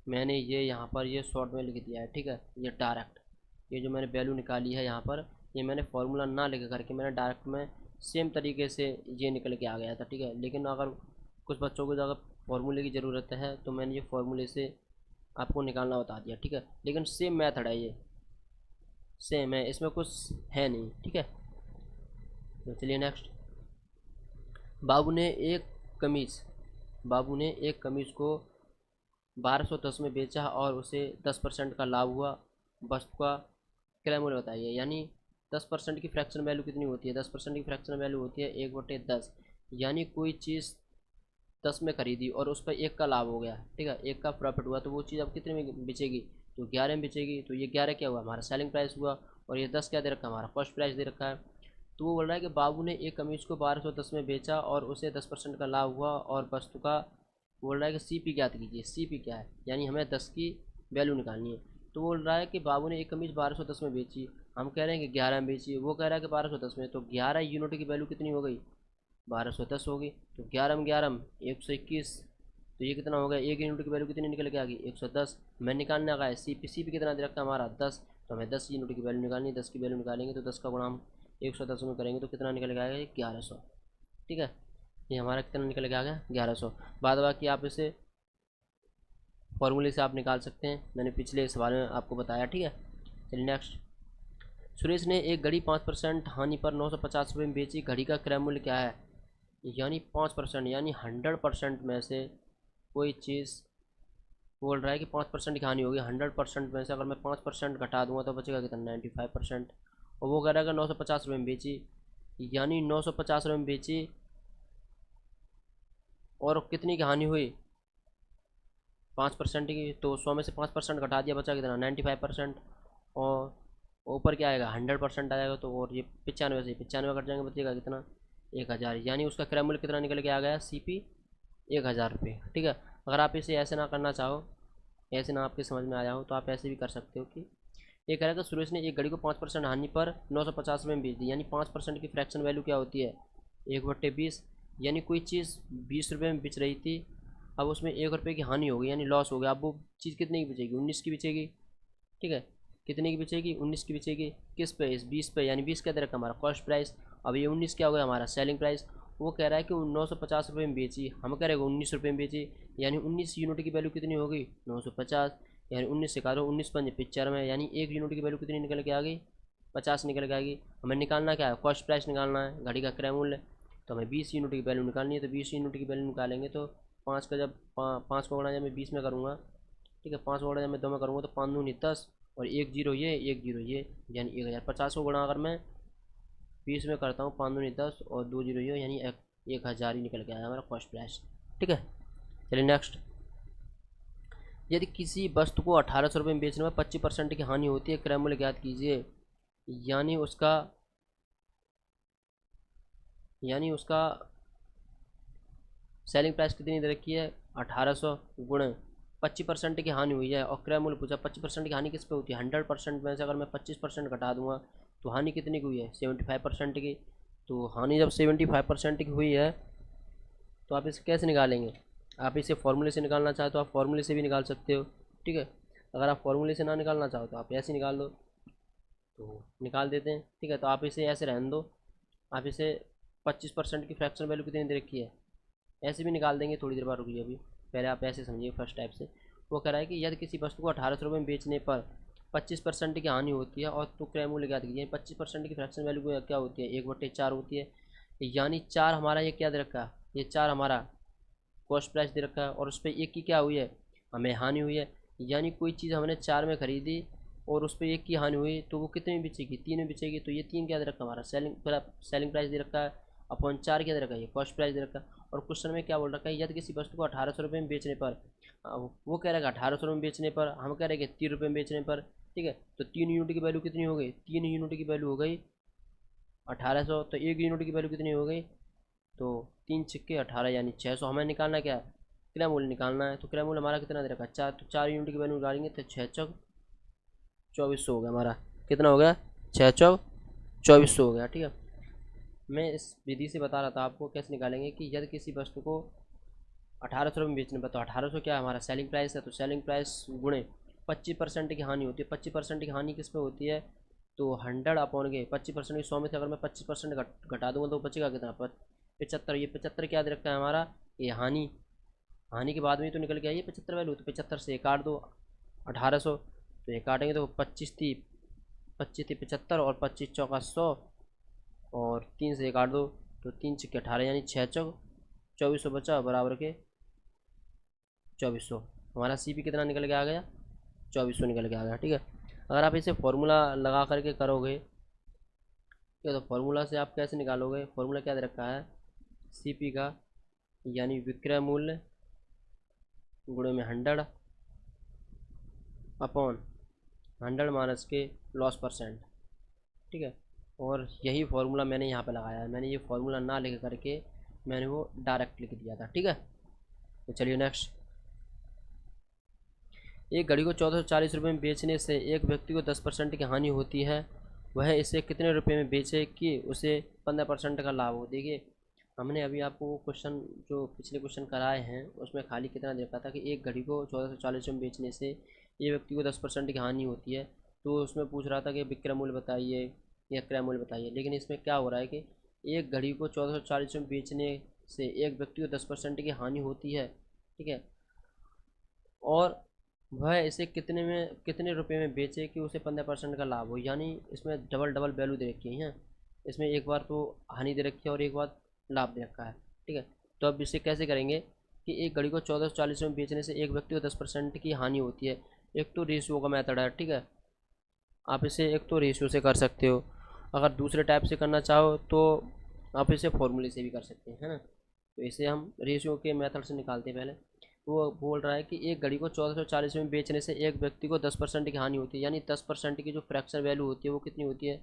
मैंने ये यहाँ पर ये शॉर्ट में लिख दिया है। ठीक है, ये डायरेक्ट ये जो मैंने वैल्यू निकाली है यहाँ पर ये मैंने फार्मूला ना लिख करके मैंने डायरेक्ट में सेम तरीके से ये निकल के आ गया था। ठीक है, लेकिन अगर कुछ बच्चों को अगर फार्मूले की ज़रूरत है तो मैंने ये फार्मूले से आपको निकालना बता दिया। ठीक है, लेकिन सेम मेथड है, ये सेम है, इसमें कुछ है नहीं। ठीक है, तो चलिए नेक्स्ट। बाबू ने एक कमीज़ बाबू ने एक कमीज़ को 1210 में बेचा और उसे 10% का लाभ हुआ। वस्तु का क्रय मूल्य बताइए, यानी 10% की फ्रैक्शन वैल्यू कितनी होती है 10% की फ्रैक्शन वैल्यू होती है 1/10, यानी कोई चीज़ 10 में खरीदी और उस पर 1 का लाभ हो गया। ठीक है, 1 का प्रॉफिट हुआ, तो वो चीज़ अब कितने में बेचेगी तो 11 में बेचेगी। तो ये 11 क्या हुआ हमारा सेलिंग प्राइस हुआ, और ये 10 क्या दे रखा है हमारा कॉस्ट प्राइस दे रखा है। तो वो बोल रहा है कि बाबू ने एक कमीज को 1210 में बेचा और उसे 10% का लाभ हुआ, और वस्तु का बोल रहा है कि सीपी ज्ञात कीजिए। सीपी क्या है, यानी हमें 10 की वैल्यू निकालनी है। तो बोल रहा है कि बाबू ने एक कमीज 1210 में बेची, हम कह रहे हैं कि 11 में बेची, वो कह रहा है कि 1210 में, तो 11 यूनिट की वैल्यू कितनी हो गई 1210 होगी। तो 11 में 11 121, तो ये कितना हो गया, एक यूनिट की वैल्यू कितनी निकल के आ गई 110। मैं निकालने का है सी पी कितना दे रखा है हमारा 10, तो हमें 10 यूनिट की वैल्यू निकालनी है। 10 की वैल्यू निकालेंगे तो 10 का गुणा हम 110 में करेंगे तो कितना निकल के आएगा 1100। ठीक है, ये हमारा कितना निकल के आ गया 1100। बाद बाकी आप इसे फॉर्मूले से आप निकाल सकते हैं, मैंने पिछले सवाल में आपको बताया। ठीक है, चलिए नेक्स्ट। सुरेश ने एक घड़ी 5% हानि पर 950 रुपये में बेची, घड़ी का क्रय मूल्य क्या है, यानी 5%, यानी 100% में से कोई चीज़ बोल रहा है कि 5% की हानि होगी। 100% में से अगर मैं 5% घटा दूंगा तो बचेगा कितना 95%, और वो कह रहा है कि 950 रुपये में बेची, यानी 950 रुपये में बेची और कितनी की हानि हुई 5% की, तो 100 में से 5% घटा दिया बचा कितना 95%, और ऊपर क्या आएगा 100% आएगा, तो और ये 95 से 95 कट जाएंगे बचेगा कितना 1000, यानी उसका क्रय मूल्य कितना निकल के आ गया सीपी 1000 रुपये। ठीक है, अगर आप इसे ऐसे ना करना चाहो, ऐसे ना आपके समझ में आया हो तो आप ऐसे भी कर सकते हो कि ये कह रहा है कि सुरेश ने एक घड़ी को 5% हानि पर 950 रुपये में बेच दी, यानी 5% की फ्रैक्शन वैल्यू क्या होती है 1/20, यानी कोई चीज़ 20 रुपये में बिच रही थी, अब उसमें 1 रुपये की हानि हो गई यानी लॉस हो गया। अब वो चीज़ कितने की बिचेगी? 19 की बिचेगी। ठीक है, कितने की बिचेगी? 19 की बिचेगी। किस पे? इस 20 पे, यानी 20 क्या दे रखा हमारा कॉस्ट प्राइस। अब ये 19 क्या हो गया हमारा सेलिंग प्राइस। वो कह रहा है कि 950 रुपये में बेची, हम कह रहे हैं 19 रुपये में बेची, यानी 19 यूनिट की वैल्यू कितनी हो गई? 950, यानी 19 से काटो, 19×5 = 95, यानी 1 यूनिट की वैल्यू कितनी निकल के आ गई? 50 निकल के आएगी। हमें निकालना क्या है? कॉस्ट प्राइस निकालना है, घड़ी का क्रय मूल्य। तो हमें 20 यूनिट की वैल्यू निकालनी है, तो 20 यूनिट की वैल्यू निकालेंगे तो 5 का जब 5 को गुणा जब मैं 20 में करूँगा, ठीक है, 5 को गुणा जब मैं 2 में करूँगा तो 5 दूनी 10 और 1 0 ये 1 0 ये, यानी 1050 को गुणा अगर मैं 20 में करता हूँ, 5 दूनी 10 और 2 0 ये, यानी 1000 ही निकल के आया हमारा कॉस्ट प्राइस। ठीक है, चलिए नेक्स्ट। यदि किसी वस्तु को 1800 रुपये में बेचने में 25% की हानि होती है, क्रय मूल्य ज्ञात कीजिए। यानी उसका सेलिंग प्राइस कितनी दे रखी है? 1800 गुणे 25% की हानि हुई है, और क्रय मूल्य पूछा। 25% की हानि किस पे होती है? 100% में से अगर मैं 25% घटा दूंगा तो हानि कितनी की हुई है? 75% की। तो हानि जब 75% की हुई है तो आप इसे कैसे निकालेंगे? आप इसे फॉर्मूले से निकालना चाहो तो आप फॉर्मूले से भी निकाल सकते हो। ठीक है, अगर आप फॉर्मूले से ना निकालना चाहो तो आप ऐसे निकाल दो, तो निकाल देते हैं। ठीक है, तो आप इसे ऐसे रहने दो। आप इसे 25% की फ्रैक्शन वैल्यू कितनी दे रखी है, ऐसे भी निकाल देंगे, थोड़ी देर बाद रुकिए। अभी पहले आप ऐसे समझिए फर्स्ट टाइप से। वो कह रहा है कि यदि किसी वस्तु को 1800 रुपये में बेचने पर 25% की हानि होती है और तो क्रय मूल्य ज्ञात कीजिए। 25% की फ्रैक्शन वैल्यू क्या होती है? 1/4 होती है, यानी 4 हमारा ये क्या दे रखा है? ये 4 हमारा कॉस्ट प्राइस दे रखा है, और उस पर 1 की क्या हुई है? हमें हानि हुई है। यानी कोई चीज़ हमने 4 में खरीदी और उस पर 1 की हानि हुई, तो वो कितने में बिचेगी? 3 में बिचेगी। तो ये 3 क्या दे रखा है हमारा? सेलिंग प्राइस दे रखा है, अपॉन 4 क्या दे रखा है? ये कॉस्ट प्राइस दे रखा है। और क्वेश्चन में क्या बोल रखा है? यदि किसी वस्तु को 1800 रुपये में बेचने पर, वो कह रहा है 1800 रुपये में बेचने पर, हम कह रहे हैं कि 3 रुपये में बेचने पर। ठीक है, तो 3 यूनिट की वैल्यू कितनी हो गई? 3 यूनिट की वैल्यू हो गई 1800, तो 1 यूनिट की वैल्यू कितनी हो गई? तो 3 छिक्के 18, यानी 600। हमें निकालना क्या है? क्रय मूल्य निकालना है। तो क्रय मूल्य हमारा कितना दे रखा है? 4, तो 4 यूनिट की वैल्यू निकालेंगे तो 6 चौक 2400 हो गया हमारा। कितना हो गया? 6 चौक 2400 हो गया। ठीक है, मैं इस विधि से बता रहा था आपको कैसे निकालेंगे कि यदि किसी वस्तु को 1800 रुपये में बेचने पर, तो 1800 क्या है हमारा? सेलिंग प्राइस है, तो सेलिंग प्राइस गुणे 25% की हानि होती है। 25% की हानि किस पे होती है? तो 100 अपॉन के 25% की 100 में से अगर मैं 25% घटा दूंगा तो बचेगा कितना? 75। ये 75 क्या दे रखा है हमारा? ये हानि। हानि के बाद में तो निकल के आई है 75 वैल्यू, तो 75 से काट दो 1800, तो ये काटेंगे तो 25 थी 75, और 25 चौका 100, और 3 से काट दो तो 3 छिक्के 18, यानी 6 चौक 2400 बचा, बराबर के 2400। हमारा CP कितना निकल के आ गया? 2400 निकल के आ गया। ठीक है, अगर आप इसे फॉर्मूला लगा करके करोगे, ठीक है, तो फॉर्मूला से आप कैसे निकालोगे? फॉर्मूला क्या दे रखा है? CP का, यानी विक्रय मूल्य गुणे में 100 अपॉन 100 माइनस के लॉस परसेंट। ठीक है, और यही फार्मूला मैंने यहाँ पे लगाया है। मैंने ये फार्मूला ना लिख करके मैंने वो डायरेक्ट लिख दिया था। ठीक है, तो चलिए नेक्स्ट। एक घड़ी को 1440 रुपये में बेचने से एक व्यक्ति को 10% की हानि होती है, वह इसे कितने रुपए में बेचे कि उसे 15% का लाभ हो? देखिए, हमने अभी आपको वो क्वेश्चन जो पिछले क्वेश्चन कराए हैं उसमें खाली कितना देखा था कि एक घड़ी को 1440 में बेचने से ये व्यक्ति को 10% की हानि होती है। तो उसमें पूछ रहा था कि विक्रय मूल्य बताइए या क्रय मूल्य बताइए, लेकिन इसमें क्या हो रहा है कि एक घड़ी को 1440 में बेचने से एक व्यक्ति को 10% की हानि होती है। ठीक है, और वह इसे कितने रुपए में बेचे कि उसे 15% का लाभ हो, यानी इसमें डबल डबल वैल्यू दे रखी है। इसमें एक बार तो हानि दे रखी है और एक बार लाभ दे रखा है। ठीक है, तो अब इसे कैसे करेंगे कि एक घड़ी को 1440 में बेचने से एक व्यक्ति को 10% की हानि होती है। एक तो रेशियो का मेथड है। ठीक है, आप इसे एक तो रेशियो से कर सकते हो, अगर दूसरे टाइप से करना चाहो तो आप इसे फॉर्मूले से भी कर सकते हैं, है ना। तो इसे हम रेशियो के मेथड से निकालते हैं पहले। वो बोल रहा है कि एक घड़ी को 1440 में बेचने से एक व्यक्ति को 10% की हानि होती है, यानी 10% की जो फ्रैक्शन वैल्यू होती है वो कितनी होती है?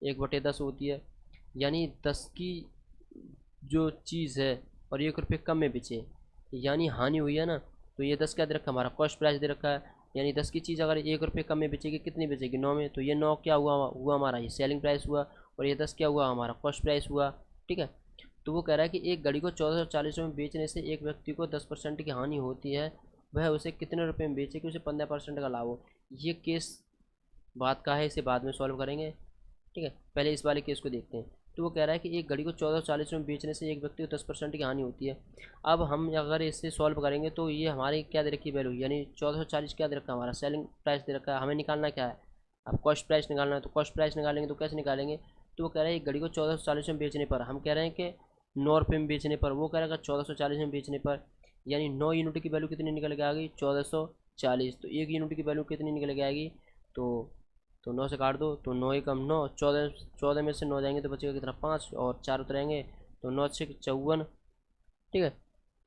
1/10 होती है, यानी 10 की जो चीज़ है और 1 रुपये कम में बेचे, यानी हानि हुई है ना। तो ये 10 क्या दे रखा है हमारा? कॉस्ट प्राइस दे रखा है, यानी 10 की चीज़ अगर 1 रुपये कम में बेचेगी, कितनी बेचेगी? 9 में। तो ये 9 क्या हुआ हमारा? ये सेलिंग प्राइस हुआ, और ये 10 क्या हुआ हमारा? कॉस्ट प्राइस हुआ। ठीक है, तो वो कह रहा है कि एक घड़ी को 1440 में बेचने से एक व्यक्ति को 10% की हानि होती है, वह उसे कितने रुपए में बेचे कि उसे 15% का लाभ हो। ये केस बात का है, इसे बाद में सॉल्व करेंगे। ठीक है, पहले इस वाले केस को देखते हैं। तो वो कह रहा है कि एक घड़ी को 1440 में बेचने से एक व्यक्ति को 10% की हानि होती है। अब हम अगर इसे सॉल्व करेंगे तो ये हमारी क्या दे रखी है वैल्यू, यानी 1440 क्या दे रखा है, हमारा सेलिंग प्राइस दे रखा है। हमें निकालना क्या है, अब कॉस्ट प्राइस निकालना है। तो कॉस्ट प्राइस निकालेंगे तो कैसे निकालेंगे, तो वो कह रहा है एक घड़ी को 1440 में बेचने पर, हम कह रहे हैं कि 9 रुपये में बेचने पर, वो कह रहा है 1440 में बेचने पर, यानी 9 यूनिट की वैल्यू कितनी निकल के आ गई, 1440। तो एक यूनिट की वैल्यू कितनी निकल के आएगी, तो 9 से काट दो, तो 9 एकम 9, 14, 14 में से 9 जाएंगे तो बचेगा कितना, 5, और 4 उतरेंगे तो 9 छः 54। ठीक है,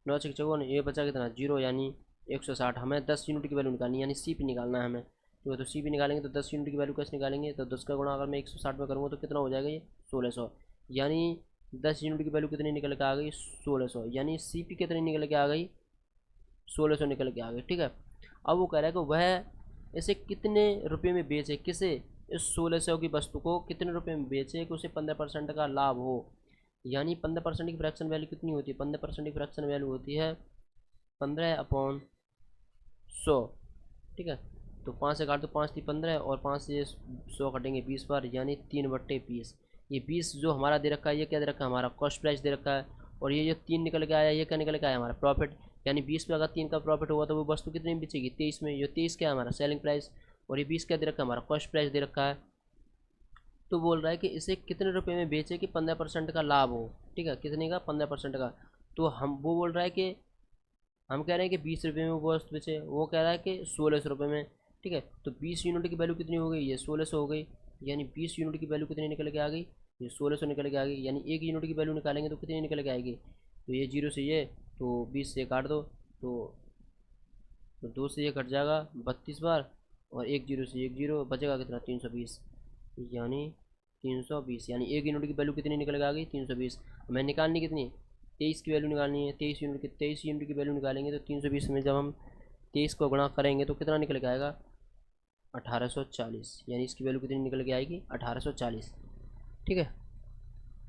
9 छः 54, ये बचा कितना, 0, यानी 160। हमें 10 यूनिट की वैल्यू निकालनी है, यानी सी पी निकालना है हमें। तो सी पी निकालेंगे तो 10 यूनिट की वैल्यू कैसे निकालेंगे, तो 10 का गुणा अगर मैं 160 में करूँगा तो कितना हो जाएगा, ये 1600। यानी 10 यूनिट की वैल्यू कितनी निकल के आ गई, 1600, यानी सी पी कितनी निकल के आ गई, 1600 निकल के आ गई। ठीक है, अब वो कह रहा है कि वह इसे कितने रुपए में बेचे, किसे, इस 1600 की वस्तु को कितने रुपए में बेचे कि उसे 15% का लाभ हो। यानी 15% की फ्रैक्शन वैल्यू कितनी होती है, 15% की फ्रैक्शन वैल्यू होती है 15/100। ठीक है, तो 5 से काट दो, 5 थी 15, और 5 से 100 कटेंगे 20 बार, यानी 3/20। ये 20 जो हमारा दे रखा है, ये क्या दे रखा है, हमारा कॉस्ट प्राइस दे रखा है। और ये जो 3 निकल के आया, ये क्या निकल के आया, हमारा प्रॉफिट। यानी 20 पे अगर 3 का प्रॉफिट हुआ तो वो वस्तु कितनी में बेचेगी, 23 में। ये 23 क्या है, हमारा सेलिंग प्राइस, और ये 20 क्या दे रखा है, हमारा कॉस्ट प्राइस दे रखा है। तो बोल रहा है कि इसे कितने रुपए में बेचे कि 15% का लाभ हो। ठीक है, कितने का, 15% का। तो हम, वो बोल रहा है कि हम कह रहे हैं कि 20 रुपये में वो वस्तु बेचे, वो कह रहा है कि 1600 रुपये में। ठीक है, तो 20 यूनिट की वैल्यू कितनी हो गई, ये 1600 हो गई। यानी 20 यूनिट की वैल्यू कितनी निकल के आ गई, ये 1600 निकल के आ गई। यानी एक यूनिट की वैल्यू निकालेंगे तो कितनी निकल के आएगी, तो ये 0 से ये, तो 20 से काट दो, तो 2 से ये कट जाएगा 32 बार, और एक 0 से एक 0, बचेगा कितना, 320। यानी 320, यानी एक यूनिट की वैल्यू कितनी निकल के आ गई, 320। हमें निकालनी कितनी, 23 की वैल्यू निकालनी है। 23 यूनिट की वैल्यू निकालेंगे तो 320 में जब हम 23 को गुणा करेंगे तो कितना निकल के आएगा, 1840। यानी इसकी वैल्यू कितनी निकल के आएगी, 1840। ठीक है,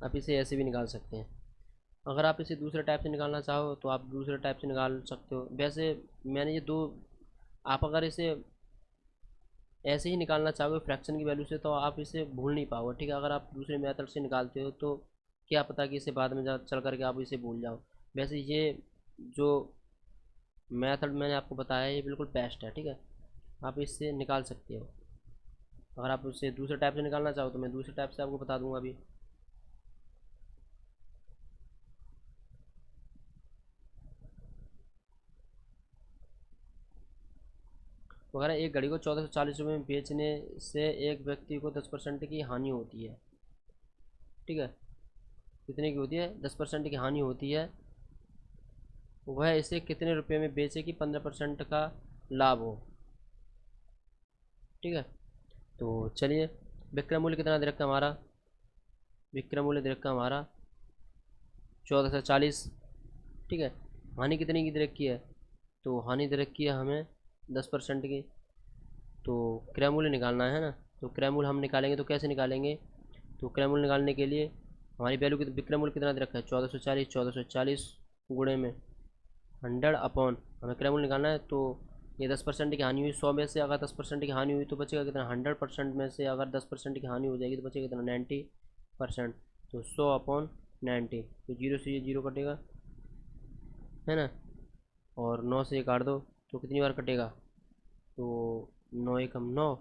आप इसे ऐसे भी निकाल सकते हैं। अगर आप इसे दूसरे टाइप से निकालना चाहो तो आप दूसरे टाइप से निकाल सकते हो। वैसे मैंने ये दो, आप अगर इसे ऐसे ही निकालना चाहोगे फ्रैक्शन की वैल्यू से तो आप इसे भूल नहीं पाओगे। ठीक है, अगर आप दूसरे मेथड से निकालते हो तो क्या पता कि इसे बाद में चल करके आप इसे भूल जाओ। वैसे ये जो मेथड मैंने आपको बताया है ये बिल्कुल बेस्ट है। ठीक है, आप इससे निकाल सकते हो। अगर आप उससे दूसरे टाइप से निकालना चाहो तो मैं दूसरे टाइप से आपको बता दूंगा अभी। तो अगर एक घड़ी को 1440 रुपये में बेचने से एक व्यक्ति को 10% की हानि होती है। ठीक है, कितने की होती है, 10% की हानि होती है। वह इसे कितने रुपए में बेचे कि 15% का लाभ हो। ठीक है, तो चलिए, विक्रय मूल्य कितना दे रखा है हमारा, विक्रय मूल्य दे रखा है हमारा 1440। ठीक है, हानि कितने की दे रखी है, तो हानि दे रखी है हमें 10% की। तो क्रय मूल्य निकालना है ना, तो क्रय मूल्य हम निकालेंगे तो कैसे निकालेंगे, तो क्रय मूल्य निकालने के लिए हमारी वैल्यू विक्रय मूल्य कितना दे रखा है, 1440। 1440 गुणे में 100 अपॉन, हमें क्रय मूल्य निकालना है। तो ये 10% की हानि हुई, 100 में से अगर 10% की हानि हुई तो बचेगा कितना, 100% में से अगर 10% की हानि हो जाएगी तो बचेगा कितना, 90%। तो 100/90, तो 0 से ये 0 कटेगा, है ना, और 9 से ये काट दो तो कितनी बार कटेगा, तो 9 एकम 9,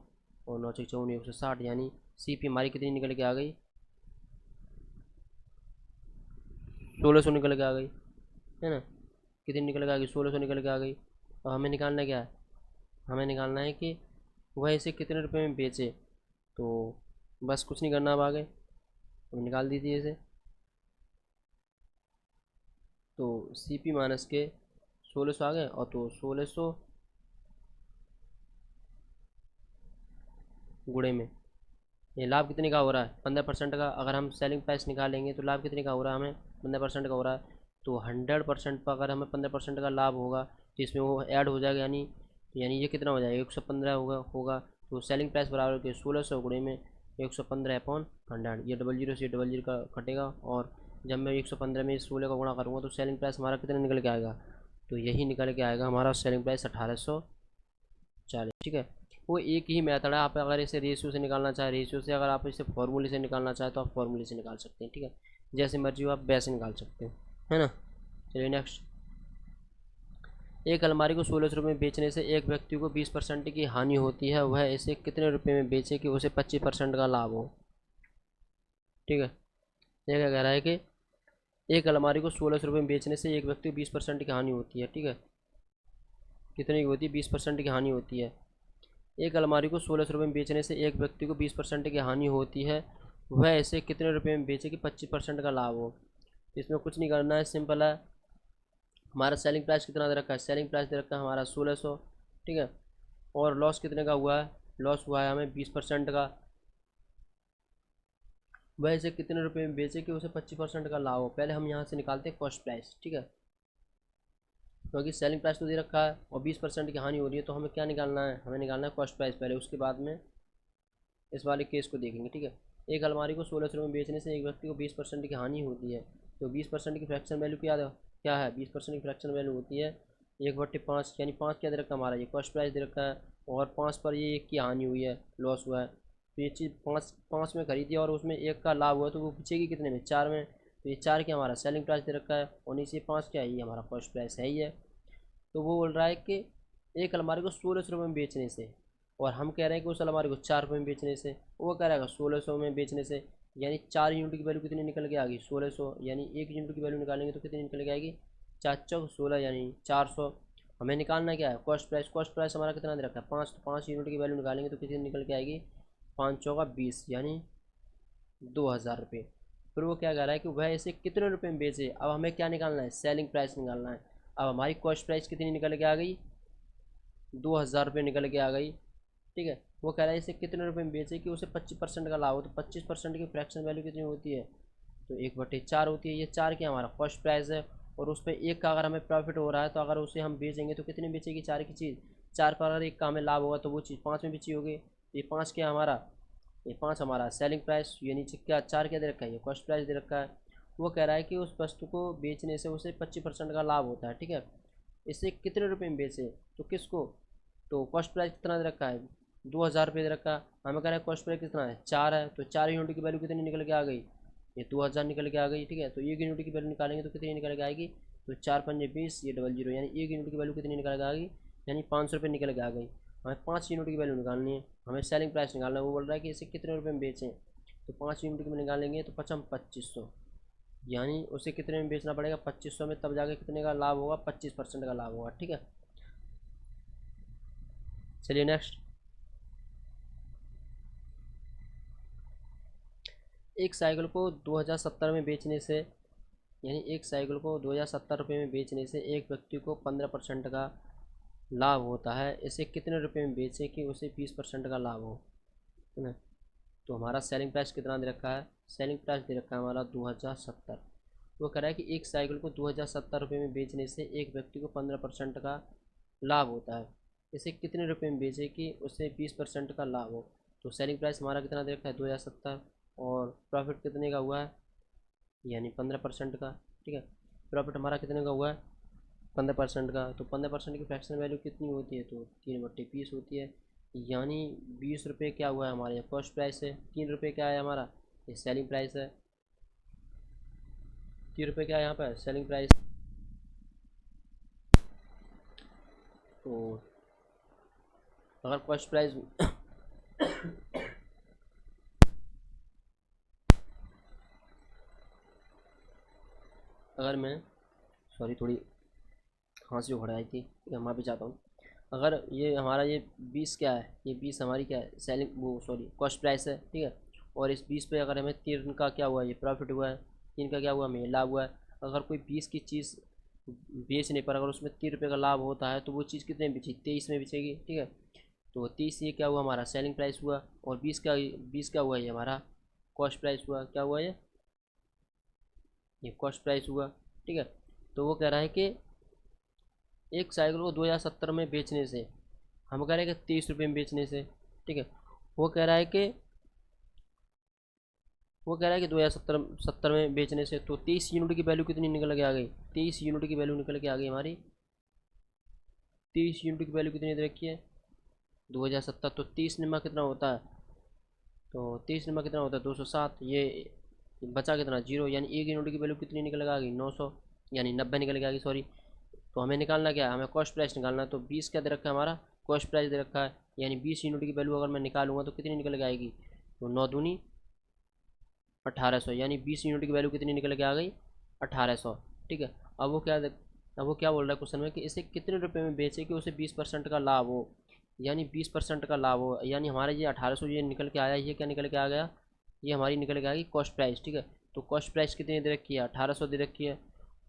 और 9 छः 54, 160। यानी सी पी हमारी कितनी निकल के आ गई, 1600 निकल के आ गई, है ना। कितनी निकल के आ गई, 1600 निकल के आ गई। और हमें निकालना क्या है, हमें निकालना है कि वह इसे कितने रुपए में बेचे। तो बस कुछ नहीं करना, अब आगे हम निकाल दीजिए इसे। तो सी पी माइनस के 1600 आ गए, और तो 1600 गुणे में ये लाभ कितने का हो रहा है, 15% का। अगर हम सेलिंग प्राइस निकालेंगे तो लाभ कितने का हो रहा है, हमें 15% का हो रहा है। तो 100% पर अगर हमें 15% का लाभ होगा तो इसमें वो ऐड हो जाएगा, यानी ये कितना हो जाएगा, 115 होगा। तो सेलिंग प्राइस बराबर के 1600 गुणे में 115/100। ये डबल जीरो से डबल जीरो का कटेगा, और जब मैं 115 में इस 16 का गुणा करूँगा तो सेलिंग प्राइस हमारा कितना निकल के आएगा, तो यही निकल के आएगा हमारा सेलिंग प्राइस 1840। ठीक है, वो एक ही मेथड है। आप अगर इसे रेशियो से निकालना चाहें रेशियो से, अगर आप इसे फॉर्मूले से निकालना चाहें तो आप फॉर्मूले से निकाल सकते हैं। ठीक है, जैसे मर्जी हो आप वैसे निकाल सकते हो, है ना। चलिए नेक्स्ट। एक अलमारी को 1600 रुपये में बेचने से एक व्यक्ति को 20% की हानि होती है, वह इसे कितने रुपये में बेचे कि उसे 25% का लाभ हो। ठीक है, ये क्या कह रहा है कि एक अलमारी को 1600 रुपये में बेचने से एक व्यक्ति को 20% की हानि होती है। ठीक है, कितने की होती है, 20% की हानि होती है। एक अलमारी को 1600 रुपये में बेचने से एक व्यक्ति को 20% की हानि होती है, वह इसे कितने रुपये में बेचे कि 25% का लाभ हो। इसमें कुछ नहीं करना है, सिंपल है। हमारा सेलिंग प्राइस कितना दे रखा है, सेलिंग प्राइस दे रखा है हमारा 1600। ठीक है, और लॉस कितने का हुआ है, लॉस हुआ है हमें 20% का। वह इसे कितने रुपये में बेचे कि उसे 25% का लाभ हो। पहले हम यहाँ से निकालते हैं कॉस्ट प्राइस। ठीक है, क्योंकि सेलिंग प्राइस तो दे रखा है और 20% की हानि हो रही है, तो हमें क्या निकालना है, हमें निकालना है कॉस्ट प्राइस पहले, उसके बाद में इस वाले केस को देखेंगे। ठीक है, एक अलमारी को 1600 रुपये में बेचने से एक व्यक्ति को 20% की हानि होती है, तो 20% की फ्रैक्शन वैल्यू क्या है 20% की फ्रैक्शन वैल्यू होती है 1/5, यानी 5 क्या दे रखा है हमारा, ये कॉस्ट प्राइस दे रखा है, और 5 पर ये 1 की हानि हुई है, लॉस हुआ है। तो ये चीज़ 5 में खरीदी और उसमें 1 का लाभ हुआ, तो वो बिचेगी कितने में, 4 में। तो ये 4 क्या हमारा सेलिंग प्राइस दे रखा है, और नीचे 5 क्या है, ये हमारा कॉस्ट प्राइस है ही है। तो वो बोल रहा है कि एक अलमारी को 1600 रुपये में बेचने से, और हम कह रहे हैं कि उस अलमारी को 4 रुपये में बेचने से, वो कह रहा है 1600 में बेचने से, यानी 4 यूनिट की वैल्यू कितनी निकल के आ गई 1600, यानी 1 यूनिट की वैल्यू निकालेंगे तो कितनी निकल के आएगी 4×4 = 16, यानी 400। हमें निकालना क्या है, कॉस्ट प्राइस। कॉस्ट प्राइस हमारा कितना दे रखा है 5, तो 5 यूनिट की वैल्यू निकालेंगे तो कितनी निकल के आएगी 5×4 = 20, यानी 2000 रुपये। फिर वो क्या कह रहा है कि वह इसे कितने रुपये में बेचे। अब हमें क्या निकालना है, सेलिंग प्राइस निकालना है। अब हमारी कॉस्ट प्राइस कितनी निकल के आ गई 2000 रुपये निकल के आ गई। ठीक है, वो कह रहा है इसे कितने रुपये में बेचे कि उसे 25% का लाभ हो, तो 25% की फ्रैक्शन वैल्यू कितनी होती है, तो 1/4 होती है। ये 4 क्या हमारा कॉस्ट प्राइस है, और उस पर 1 का अगर हमें प्रॉफिट हो रहा है, तो अगर उसे हम बेचेंगे तो कितने बेचेगी 4 की चीज़, 4 पर अगर 1 का हमें लाभ होगा तो वो चीज़ 5 में बेची होगी। ये 5 क्या हमारा, ये 5 हमारा सेलिंग प्राइस, ये नीचे क्या 4 क्या दे रखा है, ये कॉस्ट प्राइस दे रखा है। वो कह रहा है कि उस वस्तु को बेचने से उसे 25% का लाभ होता है। ठीक है, इसे कितने रुपये में बेचे, तो किसको, तो कॉस्ट प्राइस कितना दे रखा है 2000 रुपये दे रखा है। हमें कह रहा है कॉस्ट प्राइस कितना है 4 है, तो 4 यूनिट की वैल्यू कितनी निकल के आ गई, ये 2000 निकल के आ गई। ठीक है, तो 1 यूनिट की वैल्यू निकालेंगे तो कितनी निकल के आएगी, तो 4×5 = 20, ये 00, यानी 1 यूनिट की वैल्यू कितनी निकल के आ गई, यानी 500 रुपये निकल के आ गई। हमें 5 यूनिट की वैल्यू निकालनी है, हमें सेलिंग प्राइस निकालना है। वो बोल रहा है कि इसे कितने रुपये में बेचें, तो 5 यूनिट में निकालेंगे तो 2500, यानी उसे कितने में बेचना पड़ेगा 2500 में, तब जाके कितने का लाभ होगा 25% का लाभ होगा। ठीक है, चलिए नेक्स्ट। एक साइकिल को 2070 में बेचने से, यानी एक साइकिल को 2070 रुपये में बेचने से एक व्यक्ति को 15% का लाभ होता है, इसे कितने रुपये में बेचे कि उसे 20% का लाभ हो, है ना। तो हमारा सेलिंग प्राइस कितना दे रखा है, सेलिंग प्राइस दे रखा है हमारा 2070। वो कह रहा है कि एक साइकिल को 2070 रुपये में बेचने से एक व्यक्ति को 15% का लाभ होता है, इसे कितने रुपये में बेचे कि उसे 20% का लाभ हो। तो सेलिंग प्राइस हमारा कितना दे रखा है 2070, और प्रॉफिट कितने का हुआ है, यानी 15% का। ठीक है, प्रॉफिट हमारा कितने का हुआ है 15% का, तो 15% की फ्रैक्शन वैल्यू कितनी होती है, तो 3/20 होती है, यानी 20 रुपये क्या हुआ है हमारे यहाँ कॉस्ट प्राइस है, 3 रुपये क्या है हमारा ये सेलिंग प्राइस है, 3 रुपये क्या है यहाँ पर सेलिंग प्राइस। तो अगर कॉस्ट प्राइस अगर मैं, सॉरी थोड़ी खांसी उखड़ आई थी, मैं माफ़ी चाहता हूँ। अगर ये हमारा ये 20 क्या है, ये 20 हमारी क्या है सेलिंग, वो सॉरी कॉस्ट प्राइस है। ठीक है, और इस 20 पे अगर हमें 3 का क्या हुआ ये प्रॉफिट हुआ है, 3 का क्या हुआ हमें लाभ हुआ है। अगर कोई 20 की चीज़ बेचने पर अगर उसमें 3 रुपये का लाभ होता है, तो वो चीज़ कितने में बिची 23 में बिचेगी। ठीक है, तो 30 ये क्या हुआ हमारा सेलिंग प्राइस हुआ, और 20 का हुआ ये हमारा कॉस्ट प्राइस हुआ, क्या हुआ ये कॉस्ट प्राइस हुआ। ठीक है, तो वो कह रहा है कि एक साइकिल को 2070 में बेचने से, हम कह रहे हैं कि 30 रुपये में बेचने से। ठीक है, वो कह रहा है कि वो कह रहा है कि 2070 में बेचने से, तो 23 यूनिट की वैल्यू कितनी निकल के आ गई, 23 यूनिट की वैल्यू निकल के आ गई हमारी। 23 यूनिट की वैल्यू कितनी दे रखी है, 2070, तो 30 निमा कितना होता है, तो 30 निमा कितना होता है 207, ये बचा कितना जीरो, यानी एक यूनिट की वैल्यू कितनी निकल के आ गई 900, यानी 90 निकल के आ गई, सॉरी। तो हमें निकालना क्या है, हमें कॉस्ट प्राइस निकालना है। तो 20 क्या दे रखा है हमारा, कॉस्ट प्राइस दे रखा है, यानी 20 यूनिट की वैल्यू अगर मैं निकालूंगा तो कितनी निकल के आएगी, तो 9 दूनी 1800, यानी 20 यूनिट की वैल्यू कितनी निकल के आ गई 1800। ठीक है। अब वो क्या अब वो क्या बोल रहा है क्वेश्चन में कि इसे कितने रुपए में बेचे कि उसे 20% का लाभ हो, यानी 20% का लाभ हो, यानी हमारा ये 1800 ये निकल के आया, ये क्या निकल के आ गया, ये हमारी निकल के आ गई कॉस्ट प्राइस। ठीक है। तो कॉस्ट प्राइस कितनी दे रखी है 1800 दे रखी है।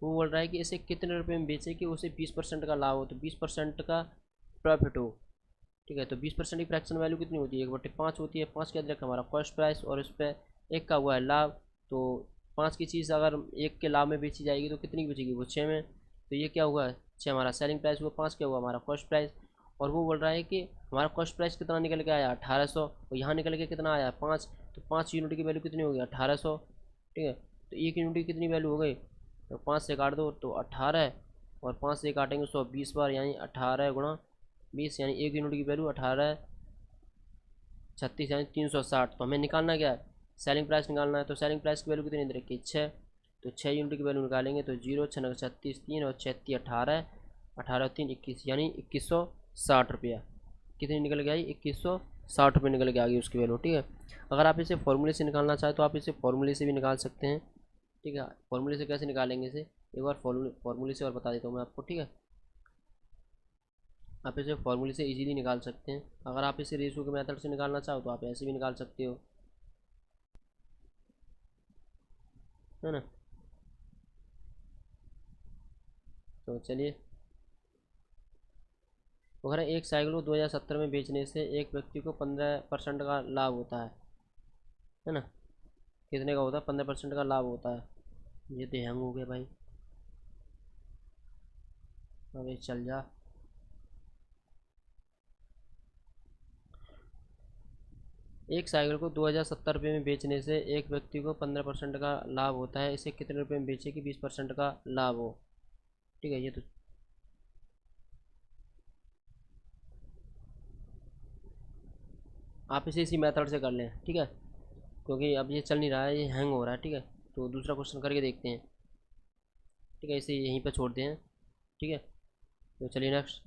वो बोल रहा है कि इसे कितने रुपए में बेचे कि उसे 20% का लाभ हो, तो 20% का प्रॉफिट हो। ठीक है। तो 20% की फ्रैक्शन वैल्यू कितनी होती है, 1/5 होती है। 5 क्या दे रखा है हमारा कॉस्ट प्राइस, और इस पर एक का हुआ है लाभ। तो 5 की चीज़ अगर एक के लाभ में बेची जाएगी तो कितनी की बचेगी, वो 6 में। तो ये क्या हुआ, 6 हमारा सेलिंग प्राइस हुआ, 5 क्या हुआ हमारा कॉस्ट प्राइस। और वो बोल रहा है कि हमारा कॉस्ट प्राइस कितना निकल के आया 1800, और यहाँ निकल के कितना आया 5, तो 5 यूनिट की वैल्यू कितनी होगी 1800। ठीक है। तो एक यूनिट की कितनी वैल्यू हो गई, तो 5 से काट दो तो 18, और 5 से काटेंगे 120 बार, यानी 18 गुणा 20, यानी एक यूनिट की वैल्यू 18 36, यानी 360। तो हमें निकालना क्या है, सेलिंग प्राइस निकालना है। तो सेलिंग प्राइस की वैल्यू कितनी दे रखी है 6, तो 6 यूनिट की वैल्यू निकालेंगे तो 0 6 36 3 और 36 18, 18 3 21, यानी 2160 रुपया कितनी निकल के आई, 2160 रुपये निकल के आ गई उसकी वैल्यू। ठीक है। अगर आप इसे फॉर्मूले से निकालना चाहें तो आप इसे फॉर्मूले से भी निकाल सकते हैं। ठीक है। फॉर्मूले से कैसे निकालेंगे इसे, एक बार फॉर्मूले से और बता देता हूँ मैं आपको। ठीक है। आप इसे फॉर्मूले से इजीली निकाल सकते हैं। अगर आप इसे रेशियो के मेथड से निकालना चाहो तो आप ऐसे भी निकाल सकते हो, है ना। तो चलिए, अगर एक साइकिल को 2070 में बेचने से एक व्यक्ति को 15% का लाभ होता है ना। कितने का होता है, 15% का लाभ होता है। ये तो हैंग हो गया भाई, अबे चल जा। एक साइकिल को 2070 रुपये में बेचने से एक व्यक्ति को 15% का लाभ होता है, इसे कितने रुपये में बेचे कि 20% का लाभ हो। ठीक है। ये तो आप इसे इसी मेथड से कर लें। ठीक है। क्योंकि अब ये चल नहीं रहा है, ये हैंग हो रहा है। ठीक है। तो दूसरा क्वेश्चन करके देखते हैं। ठीक है। इसे यहीं पर छोड़ते हैं। ठीक है। तो चलिए नेक्स्ट।